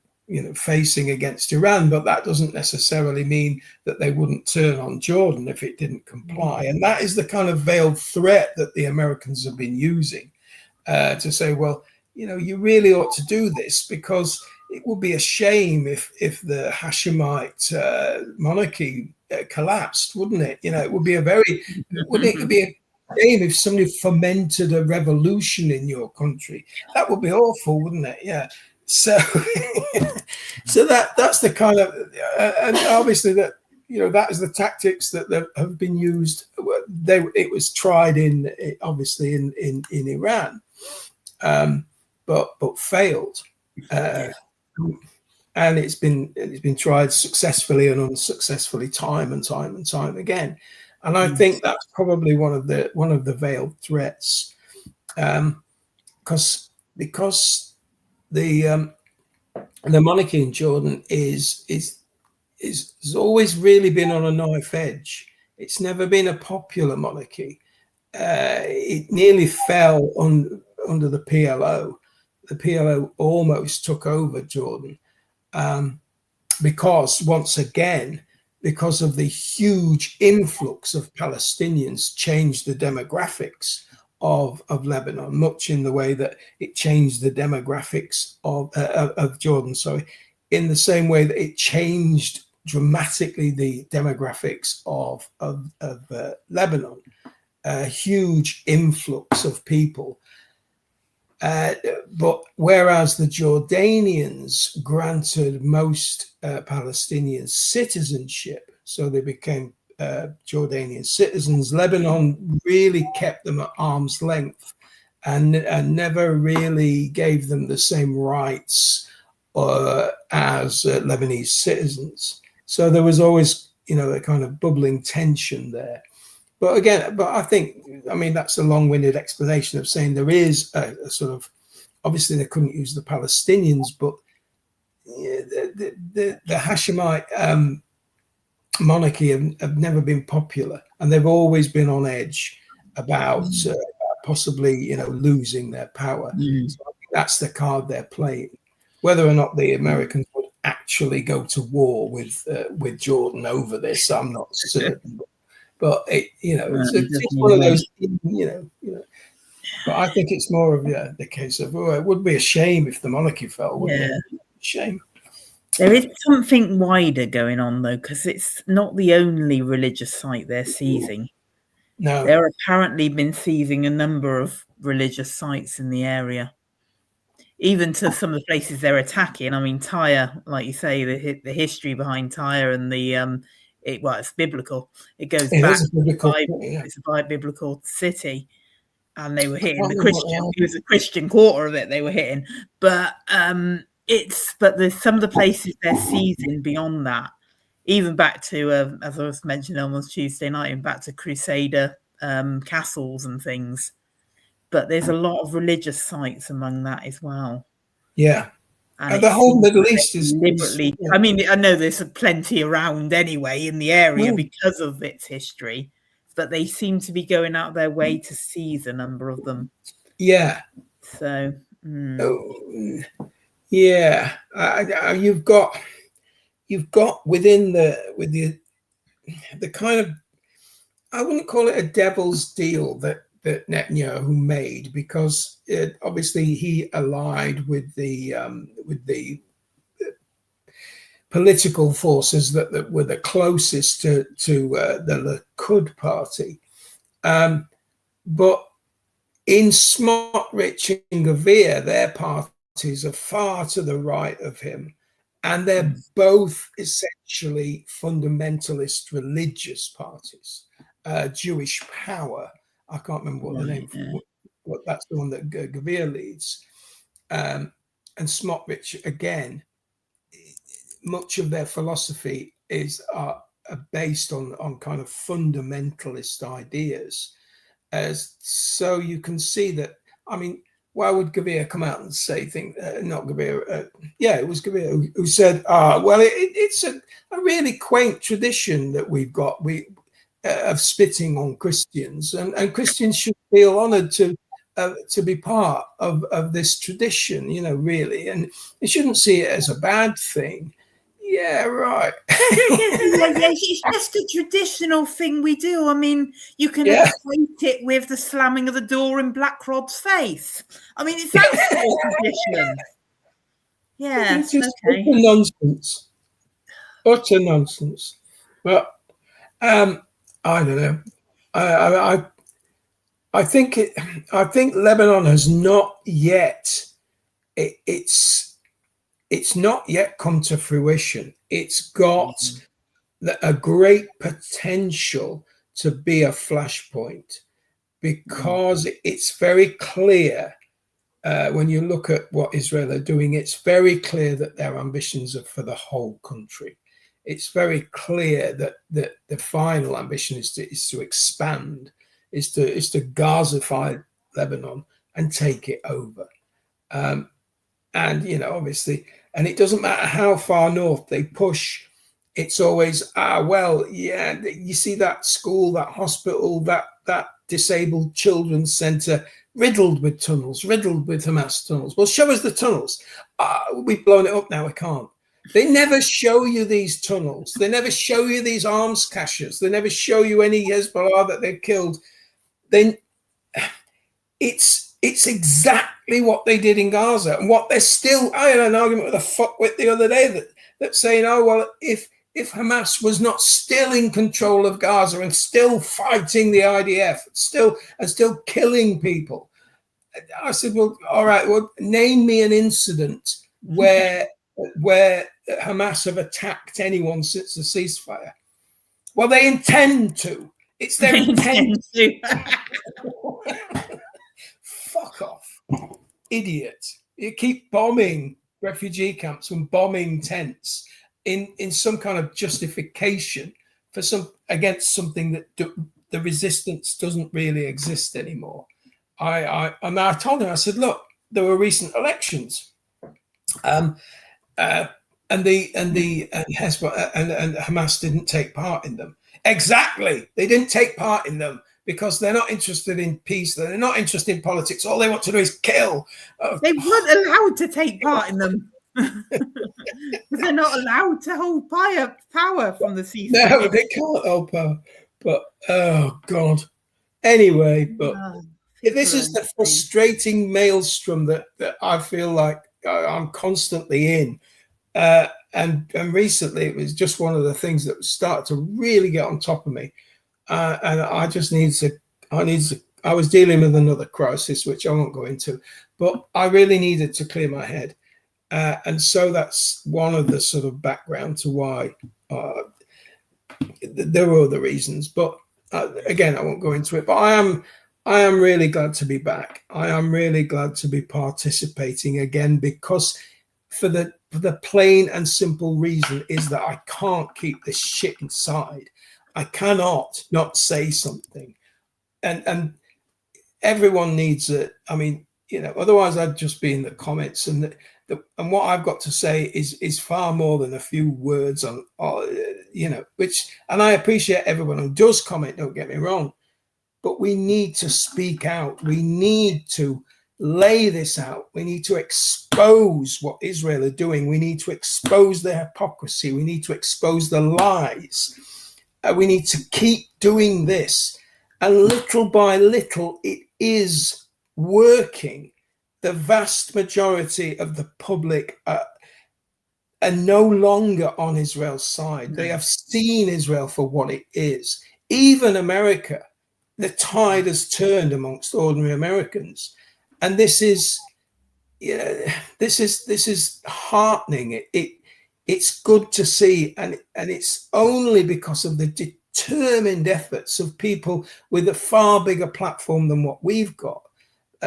facing against Iran, but that doesn't necessarily mean that they wouldn't turn on Jordan if it didn't comply. And that is the kind of veiled threat that the Americans have been using to say, well, you really ought to do this, because it would be a shame if the Hashemite monarchy collapsed, wouldn't it? It would be wouldn't it be a shame if somebody fomented a revolution in your country? That would be awful, wouldn't it? Yeah. So, that's the kind of, and obviously that is the tactics that have been used. It was tried obviously in Iran, but failed, and it's been tried successfully and unsuccessfully time and time again. And I think that's probably one of the veiled threats, because the monarchy in Jordan has always really been on a knife edge. It's never been a popular monarchy. It nearly fell under the PLO. The PLO almost took over Jordan because, once again, because of the huge influx of Palestinians, changed the demographics of Lebanon, much in the way that it changed the demographics of Jordan. In the same way that it changed dramatically the demographics of Lebanon, a huge influx of people. But whereas the Jordanians granted most Palestinians citizenship, so they became Jordanian citizens, Lebanon really kept them at arm's length and never really gave them the same rights as Lebanese citizens. So there was always, a kind of bubbling tension there. But again, I think, that's a long-winded explanation of saying there is a sort of, obviously they couldn't use the Palestinians, but the Hashemite monarchy have never been popular, and they've always been on edge about possibly losing their power. So I think that's the card they're playing. Whether or not the Americans would actually go to war with Jordan over this, I'm not certain. But it's one of those, But I think it's more of the case of, it would be a shame if the monarchy fell. Wouldn't it? Shame. There is something wider going on, though, because it's not the only religious site they're seizing. No. They're apparently been seizing a number of religious sites in the area. even to some of the places they're attacking. I mean, Tyre, like you say, the history behind Tyre and it's biblical. It goes It back is a biblical to thing, yeah. it's a biblical city, and they were I hitting can't the remember Christian. what It was a Christian quarter of it they were hitting, but there's some of the places they're seizing beyond that, even back to as I was mentioning on Tuesday night, and back to Crusader castles and things. But there's a lot of religious sites among that as well. yeah. And it The whole seems Middle like East is deliberately. yeah. I mean, I know there's plenty around anyway in the area Mm. because of its history, but they seem to be going out of their way to seize a number of them. Yeah. So, Oh, yeah. You've got within the kind of, I wouldn't call it a devil's deal that Netanyahu made, because obviously he allied with the political forces that were the closest to the Likud party, but in Smotrich and Gavir, their parties are far to the right of him, and they're both essentially fundamentalist religious parties. Jewish Power, I can't remember what the name, what that's the one that Gavir leads, and Smotrich again. Much of their philosophy is based on kind of fundamentalist ideas. So you can see that. I mean, why would Gavir come out and say things? Not Gavir. Yeah, it was Gavir who said, well, it's a really quaint tradition that we've got. Of spitting on Christians, and Christians should feel honoured to be part of this tradition, really, and you shouldn't see it as a bad thing. Yeah, right. it's just a traditional thing we do. I mean, you can equate it with the slamming of the door in Black Rod's face. I mean, it's that sort of tradition. Yeah, It's just utter nonsense. Utter nonsense. But I don't know. I think Lebanon has not yet. It's not yet come to fruition. It's got a great potential to be a flashpoint, because it's very clear when you look at what Israel are doing. It's very clear that their ambitions are for the whole country. It's very clear that the final ambition is to expand, is to Gazify Lebanon and take it over. And obviously, and it doesn't matter how far north they push, it's always you see that school, that hospital, that disabled children's center riddled with tunnels, riddled with Hamas tunnels. Well, show us the tunnels. We've blown it up now, we can't. They never show you these tunnels. They never show you these arms caches. They never show you any Hezbollah that they've killed. Then it's exactly what they did in Gaza, and what they're still. I had an argument with a fuckwit the other day that saying, oh well, if Hamas was not still in control of Gaza and still fighting the IDF, still killing people, I said, well, all right, well, name me an incident where Hamas have attacked anyone since the ceasefire. Well, they intend to. It's their intent to. Fuck off, idiot. You keep bombing refugee camps and bombing tents in some kind of justification for against something that the resistance doesn't really exist anymore. I told him, I said, look, there were recent elections, and Hezbollah and Hamas didn't take part in them. Exactly, they didn't take part in them because they're not interested in peace. They're not interested in politics. All they want to do is kill. They weren't allowed to take part in them. They're not allowed to hold power from the ceasefire. No, they can't hold power. But oh god. Anyway, but this is the frustrating maelstrom that I feel like I'm constantly in. And recently it was just one of the things that started to really get on top of me. And I just need to I was dealing with another crisis, which I won't go into, but I really needed to clear my head. And so that's one of the sort of background to why there were other reasons. But again, I won't go into it. But I am really glad to be back. I am really glad to be participating again, because for the plain and simple reason is that I can't keep this shit inside. I cannot not say something, and everyone needs it. I mean, otherwise I'd just be in the comments, and what I've got to say is far more than a few words on, which, and I appreciate everyone who does comment, don't get me wrong, but we need to speak out. We need to lay this out. We need to expose what Israel are doing. We need to expose their hypocrisy. We need to expose the lies. We need to keep doing this. And little by little, it is working. The vast majority of the public are no longer on Israel's side. They have seen Israel for what it is. Even America, the tide has turned amongst ordinary Americans. And this is heartening. It's good to see, and it's only because of the determined efforts of people with a far bigger platform than what we've got.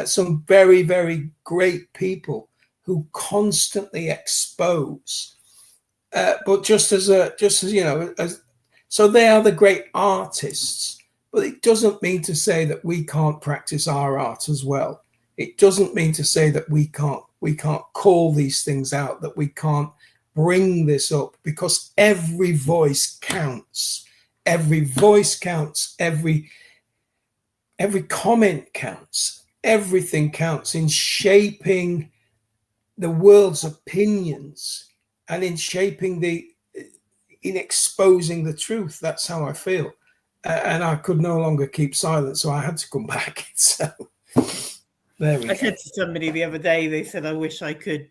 Some very, very great people who constantly expose. But so they are the great artists. But it doesn't mean to say that we can't practice our art as well. It doesn't mean to say that we can't call these things out, that we can't bring this up, because every voice counts. Every voice counts. Every comment counts. Everything counts in shaping the world's opinions and in exposing the truth. That's how I feel. And I could no longer keep silent, so I had to come back. So there we go. I said to somebody the other day, they said, I wish I could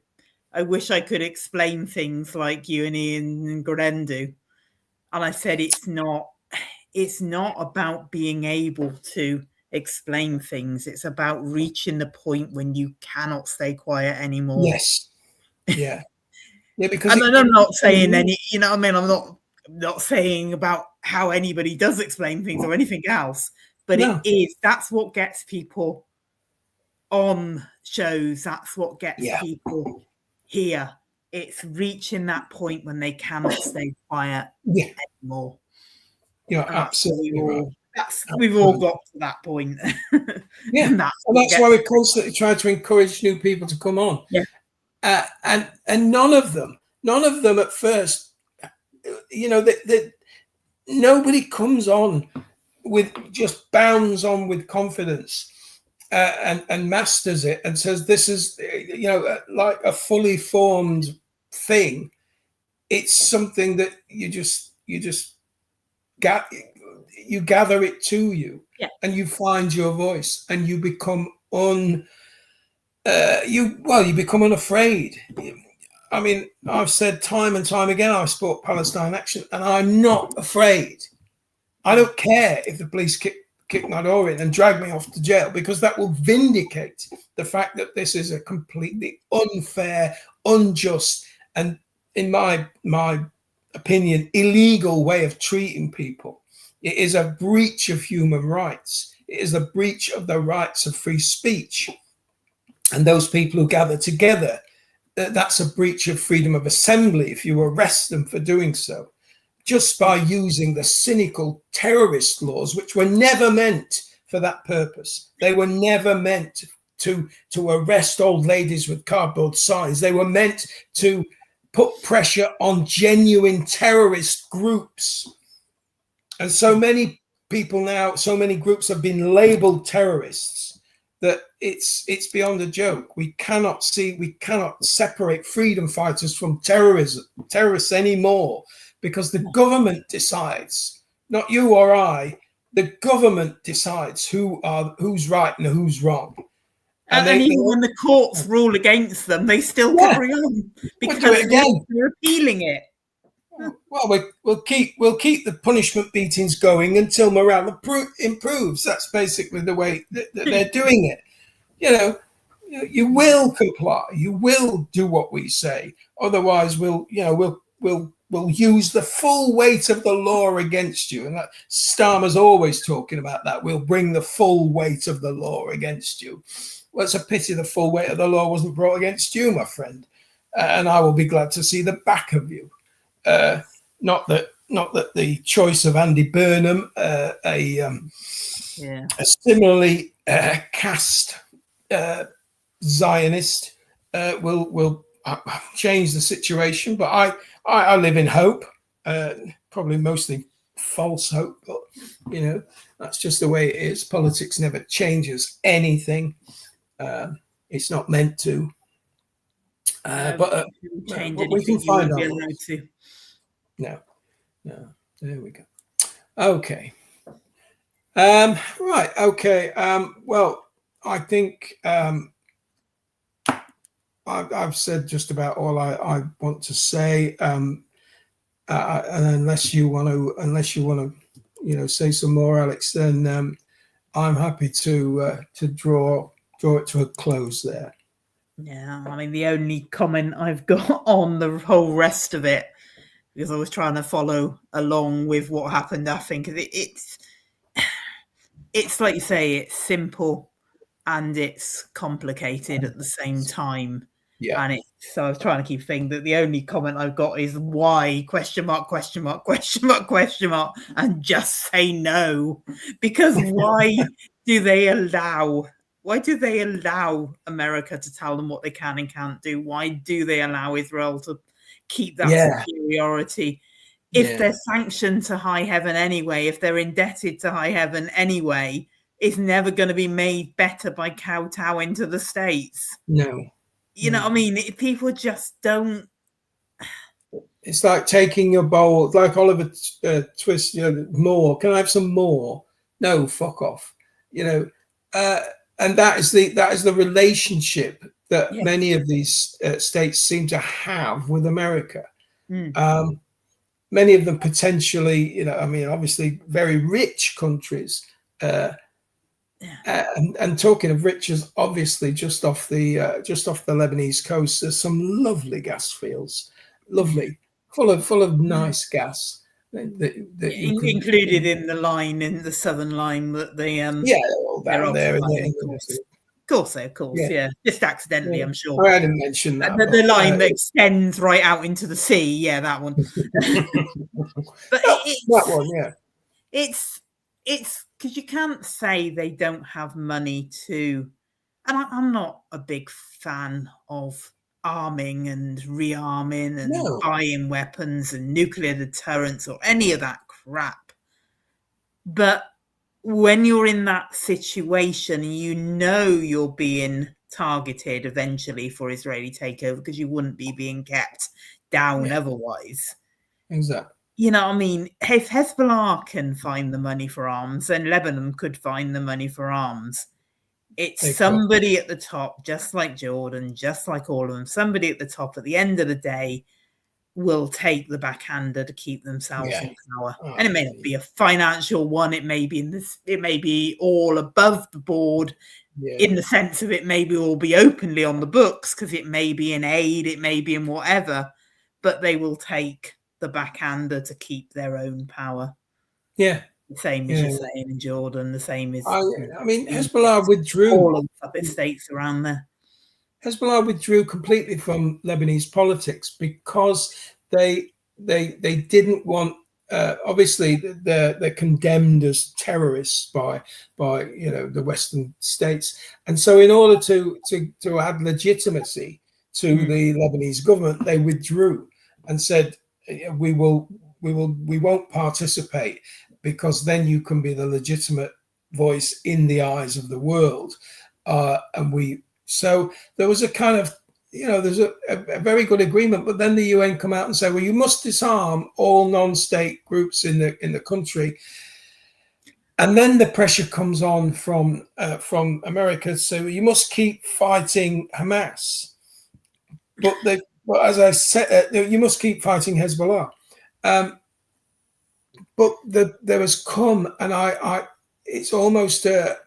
explain things like you and Ian and Goren do. And I said, it's not about being able to explain things. It's about reaching the point when you cannot stay quiet anymore. Yes. Yeah. Yeah, because and I'm not saying any, I'm not saying about how anybody does explain things or anything else, but that's what gets people on shows. That's what gets people here. It's reaching that point when they cannot stay quiet anymore. You're absolutely right. We've all got to that point. Yeah, and that's why we constantly try to encourage new people to come on. Yeah, and none of them at first, nobody comes on with just bounds on with confidence and masters it and says this is like a fully formed thing. It's something that you gather it to you, and you find your voice, and you become you become unafraid. I mean, I've said time and time again, I support Palestine action, and I'm not afraid. I don't care if the police kick my door in and drag me off to jail, because that will vindicate the fact that this is a completely unfair, unjust, and in my opinion, illegal way of treating people. It is a breach of human rights. It is a breach of the rights of free speech. And those people who gather together, that's a breach of freedom of assembly if you arrest them for doing so, just by using the cynical terrorist laws, which were never meant for that purpose. They were never meant to arrest old ladies with cardboard signs. They were meant to put pressure on genuine terrorist groups. And so many people now, so many groups have been labeled terrorists that it's beyond a joke. We cannot separate freedom fighters from terrorists anymore, because the government decides, not you or I. The government decides who's right and who's wrong. And even when the courts rule against them, they still carry on because they're appealing it. Well, we'll keep the punishment beatings going until morale improves. That's basically the way that they're doing it. You will comply. You will do what we say. Otherwise, we'll use the full weight of the law against you. And that Starmer's always talking about that. We'll bring the full weight of the law against you. Well, it's a pity the full weight of the law wasn't brought against you, my friend. And I will be glad to see the back of you. Not that the choice of Andy Burnham, a similarly cast Zionist, will change the situation. But I live in hope, probably mostly false hope. But that's just the way it is. Politics never changes anything. It's not meant to. But we can find out. No. There we go. Okay. Right. Okay. Well, I think I've said just about all I want to say. And unless you want to, say some more, Alex, then I'm happy to draw it to a close there. Yeah, I mean, the only comment I've got on the whole rest of it, because I was trying to follow along with what happened, I think it's like you say, it's simple and it's complicated at the same time. Yeah. And so I was trying to keep thinking that the only comment I've got is why ? And just say no. Because why do they allow America to tell them what they can and can't do? Why do they allow Israel to keep that superiority? If they're sanctioned to high heaven anyway, if they're indebted to high heaven anyway, it's never going to be made better by kowtowing to the states. No. You know what I mean? People just don't. It's like taking your bowl, like Oliver Twist, more. Can I have some more? No, fuck off. And that is the relationship that many of these states seem to have with America. Many of them potentially, obviously very rich countries. And talking of riches, obviously just off the Lebanese coast, there's some lovely gas fields, lovely, full of nice gas. Included in the line, in the southern line, that they all down there. Of course, yeah. Just accidentally, I'm sure. I didn't mention that. The line that extends right out into the sea, that one. But that one, yeah. It's because you can't say they don't have money to, and I'm not a big fan of arming and rearming and buying weapons and nuclear deterrence or any of that crap. But when you're in that situation, you're being targeted eventually for Israeli takeover because you wouldn't be being kept down otherwise. Exactly. You know what I mean? If Hezbollah can find the money for arms, then Lebanon could find the money for arms. It's somebody at the top, just like Jordan, just like all of them, somebody at the top at the end of the day will take the backhander to keep themselves in power. And it may not be a financial one. It may be all above the board in the sense of it maybe all be openly on the books because it may be in aid, it may be in whatever, but they will take the backhander to keep their own power. Yeah. The same as you're saying in Jordan, the same as Hezbollah withdrew all of the puppet states around there. Hezbollah withdrew completely from Lebanese politics because they didn't want. Obviously, they're condemned as terrorists by the Western states, and so in order to add legitimacy to the Lebanese government, they withdrew and said we won't participate because then you can be the legitimate voice in the eyes of the world, So there was a kind of, there's a very good agreement, but then the UN come out and say, well, you must disarm all non-state groups in the country. And then the pressure comes on from America. So you must keep fighting Hamas. But as I said, you must keep fighting Hezbollah. But there has come, and it's almost a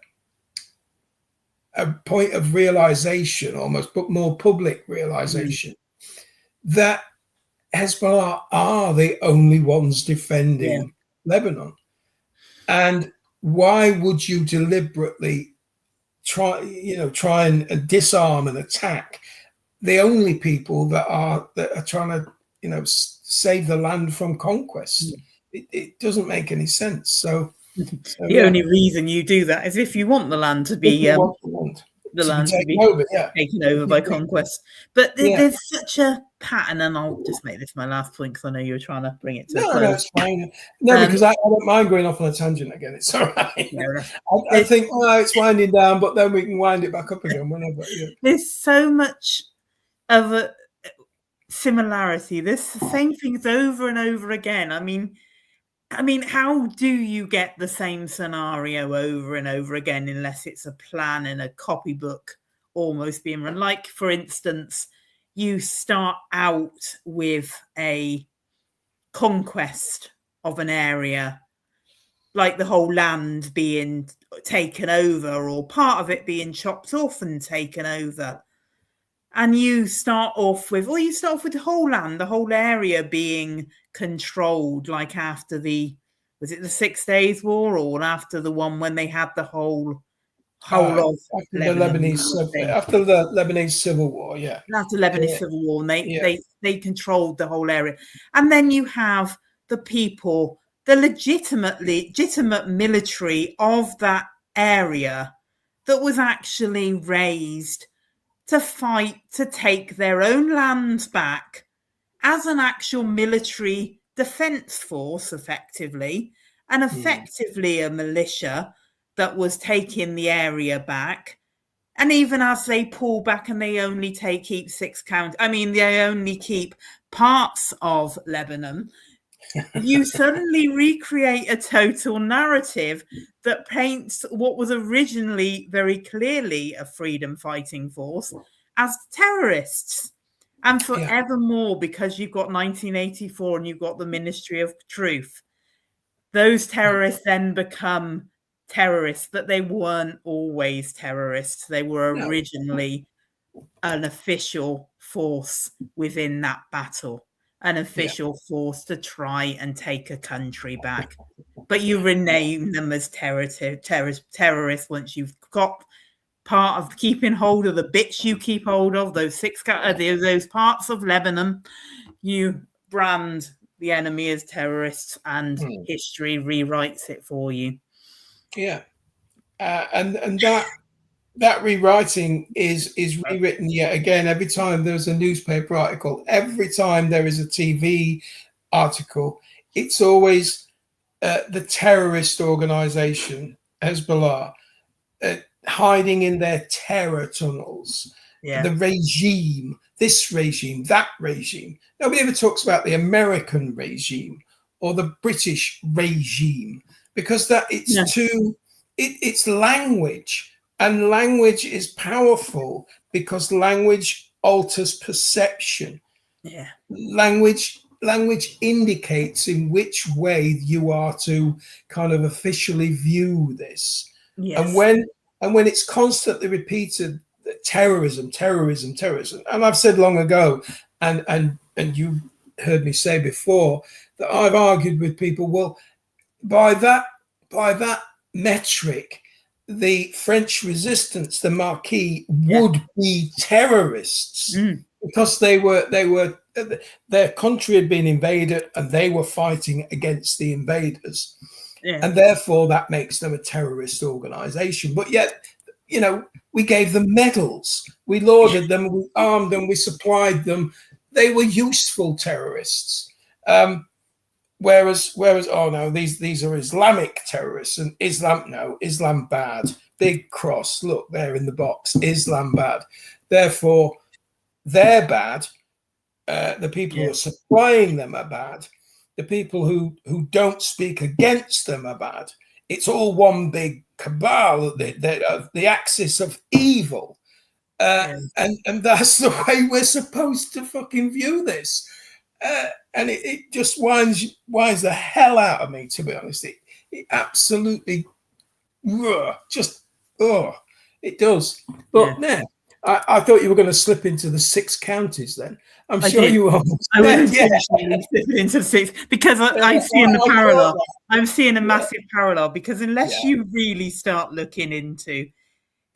point of realization, almost, but more public realization, that Hezbollah are the only ones defending Lebanon. And why would you deliberately try and disarm and attack the only people that are trying to, save the land from conquest? It doesn't make any sense. So the only reason you do that is if you want the land to be taken over by conquest. But there's such a pattern, and I'll just make this my last point because I know you were trying to bring it to a close. No, it's fine. No, because I don't mind going off on a tangent again. It's all right. I think it's winding down, but then we can wind it back up again whenever. There's so much of a similarity. There's the same things over and over again. I mean, how do you get the same scenario over and over again unless it's a plan and a copybook almost being run? Like, for instance, you start out with a conquest of an area, like the whole land being taken over or part of it being chopped off and taken over. And you start off with the whole land, the whole area being controlled, like after was it the 6 Days War, or after the one when they had the whole of after the Lebanese Civil War, after the Lebanese Civil War, and they controlled the whole area. And then you have the people, the legitimate military of that area that was actually raised to fight to take their own lands back as an actual military defense force, effectively a militia that was taking the area back. And even as they pull back and they only keep they only keep parts of Lebanon, you suddenly recreate a total narrative that paints what was originally very clearly a freedom fighting force as terrorists. And forevermore, because you've got 1984 and you've got the Ministry of Truth, those terrorists then become terrorists, but they weren't always terrorists. They were originally an official force within that battle, an official force to try and take a country back. But you rename them as terrorists once you've got part of keeping hold of the bits you keep hold of, those parts of Lebanon. You brand the enemy as terrorists, and history rewrites it for you. Yeah, and that rewriting is rewritten yet again every time there's a newspaper article, every time there is a TV article. It's always the terrorist organization Hezbollah hiding in their terror tunnels. The regime, this regime, that regime. Nobody ever talks about the American regime or the British regime, because it's language, and language is powerful because language alters perception. Language indicates in which way you are to kind of officially view this. And when it's constantly repeated, terrorism, and I've said long ago, and you heard me say before, that I've argued with people, well, by that metric, the French resistance, the Marquis, would be terrorists because their country had been invaded and they were fighting against the invaders, and therefore that makes them a terrorist organization. But yet, we gave them medals, we lauded them, we armed them, we supplied them. They were useful terrorists. Whereas, oh no, these are Islamic terrorists, and Islam bad. Big cross, look there in the box, Islam bad. Therefore, they're bad. The people who are supplying them are bad. The people who don't speak against them are bad. It's all one big cabal, the axis of evil. And that's the way we're supposed to fucking view this. and it just winds the hell out of me, to be honest. It absolutely just it does. But yeah. I thought you were going to slip into the 6 counties then. I'm sure you are. I was intentionally slipping into 6 because I'm seeing the parallel. I'm seeing a massive parallel because unless you really start looking into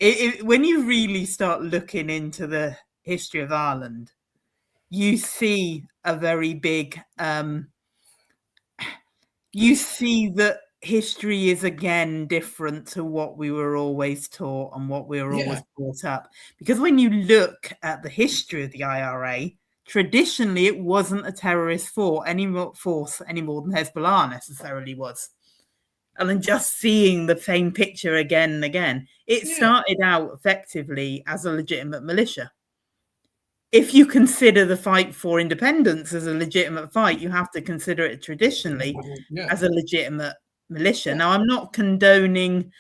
it, when you really start looking into the history of Ireland, you see a very big. You see that history is again different to what we were always taught and what we were always brought up. Because when you look at the history of the IRA, traditionally it wasn't a terrorist force any more than Hezbollah necessarily was. And then just seeing the same picture again and again, it started out effectively as a legitimate militia. If you consider the fight for independence as a legitimate fight, you have to consider it traditionally as a legitimate militia. Now, I'm not condoning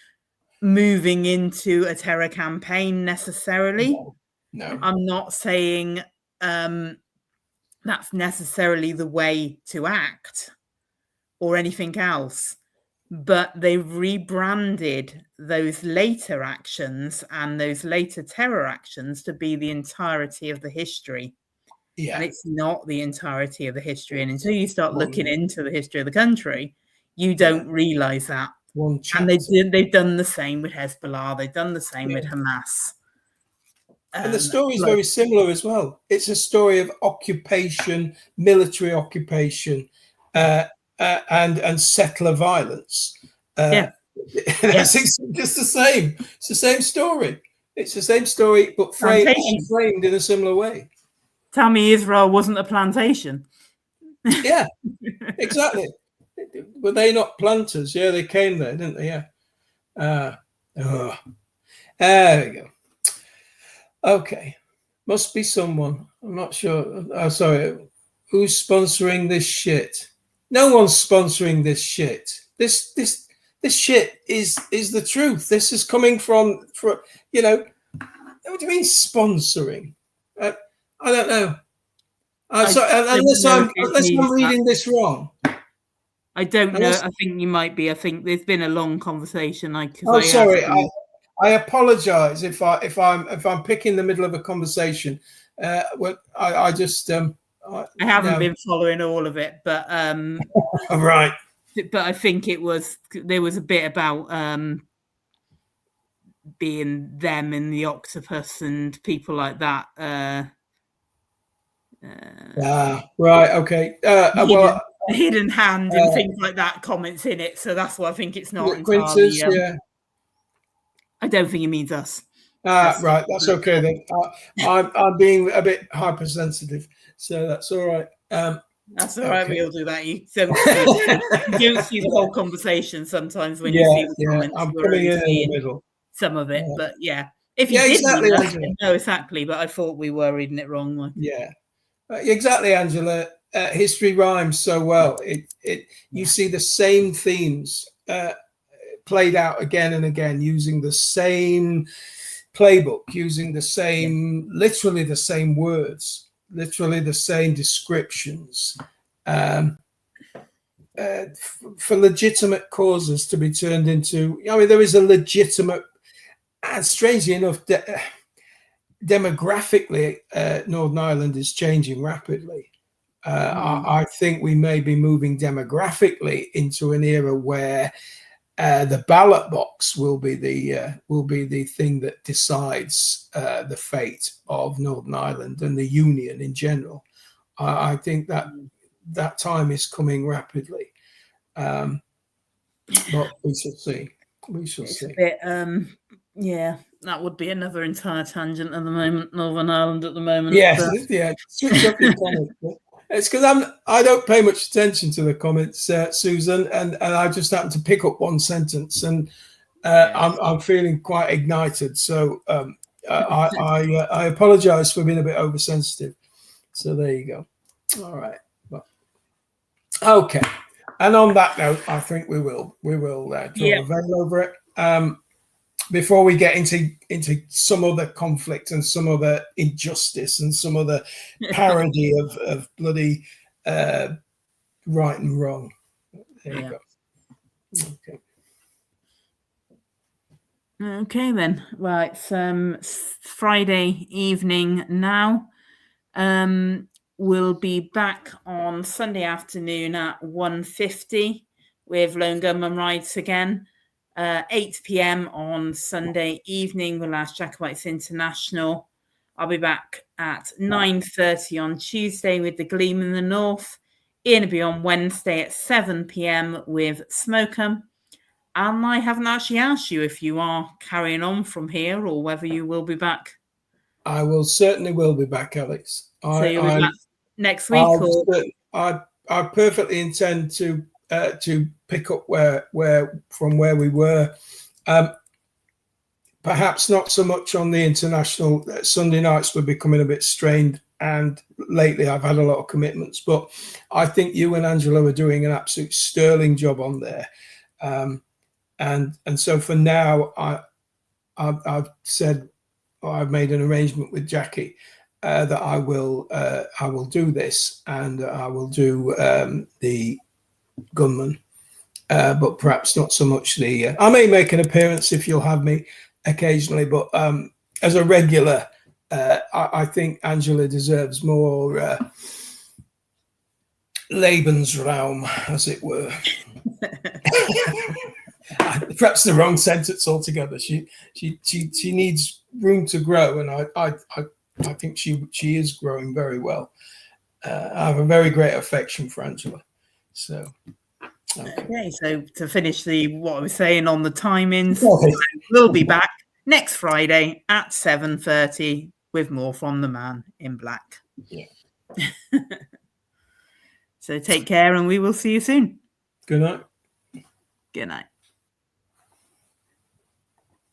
moving into a terror campaign necessarily. No. I'm not saying that's necessarily the way to act or anything else. But they've rebranded those later actions and those later terror actions to be the entirety of the history. Yeah. And it's not the entirety of the history. And until you start looking into the history of the country, you don't realize that. And they've done the same with Hezbollah. They've done the same with Hamas. And the story is very similar as well. It's a story of occupation, military occupation, and settler violence. It's just the same. It's the same story. It's the same story, but framed in a similar way. Tell me Israel wasn't a plantation. Yeah, exactly. Were they not planters? Yeah, they came there, didn't they? Yeah. There we go. Okay. Must be someone. I'm not sure. Oh, sorry. Who's sponsoring this shit? No one's sponsoring this shit. This shit is the truth. This is coming from what do you mean sponsoring? I don't know. Unless I'm reading this wrong. I don't know. I think you might be. I think there's been a long conversation. Sorry. I apologize if I'm picking the middle of a conversation. I just I haven't been following all of it, but right. But I think there was a bit about being them in the octopus and people like that. Right. Okay. Hidden hand and things like that. Comments in it, so that's why I think it's not entirely. I don't think it means us. Right. That's okay then. I'm being a bit hypersensitive, so that's all right. That's all right. We'll do that. You don't see the whole conversation sometimes when you see the comments. I'm coming in the middle. Some of it, but if you didn't know exactly, but I thought we were reading it wrong. Yeah, exactly, Angela. History rhymes so well. You see the same themes played out again and again, using the same playbook, using the same, literally the same words, literally the same descriptions, for legitimate causes to be turned into. There is a legitimate, and strangely enough, demographically, Northern Ireland is changing rapidly. I think we may be moving demographically into an era where the ballot box will be the thing that decides the fate of Northern Ireland and the Union in general. I think that time is coming rapidly, but we shall see. We shall see. That would be another entire tangent at the moment. Northern Ireland at the moment. Yes, switch up your comments. It's because I don't pay much attention to the comments, Susan, and I just happen to pick up one sentence, and I'm feeling quite ignited. So I apologise for being a bit oversensitive. So there you go. All right. Okay. And on that note, I think we will draw a veil over it. Before we get into some other conflict and some other injustice and some other parody of bloody right and wrong. There you go. Okay. Okay then. Well, it's Friday evening now. We'll be back on Sunday afternoon at 1:50 with Lone Gunman Rides again. 8 p.m. on Sunday evening with Last Jacobites International. I'll be back at 9:30 on Tuesday with the Gleam in the North. Ian will be on Wednesday at 7 p.m. with Smokem. And I haven't actually asked you if you are carrying on from here or whether you will be back. I will certainly be back, Alex. So you'll be back next week? I perfectly intend to pick up where we were. Perhaps not so much on the international. Sunday nights were becoming a bit strained, and lately I've had a lot of commitments. But I think you and Angela are doing an absolute sterling job on there. And so for now, I've said, I've made an arrangement with Jackie that I will do this, and I will do the gunman, but perhaps not so much the. I may make an appearance if you'll have me occasionally, but as a regular, I think Angela deserves more Lebensraum, as it were. Perhaps the wrong sentence altogether. She needs room to grow, and I think she is growing very well. I have a very great affection for Angela. So okay. So to finish what I was saying on the timings, we'll be back next Friday at 7:30 with more from the Man in Black. Yeah. So take care, and we will see you soon. Good night. Good night.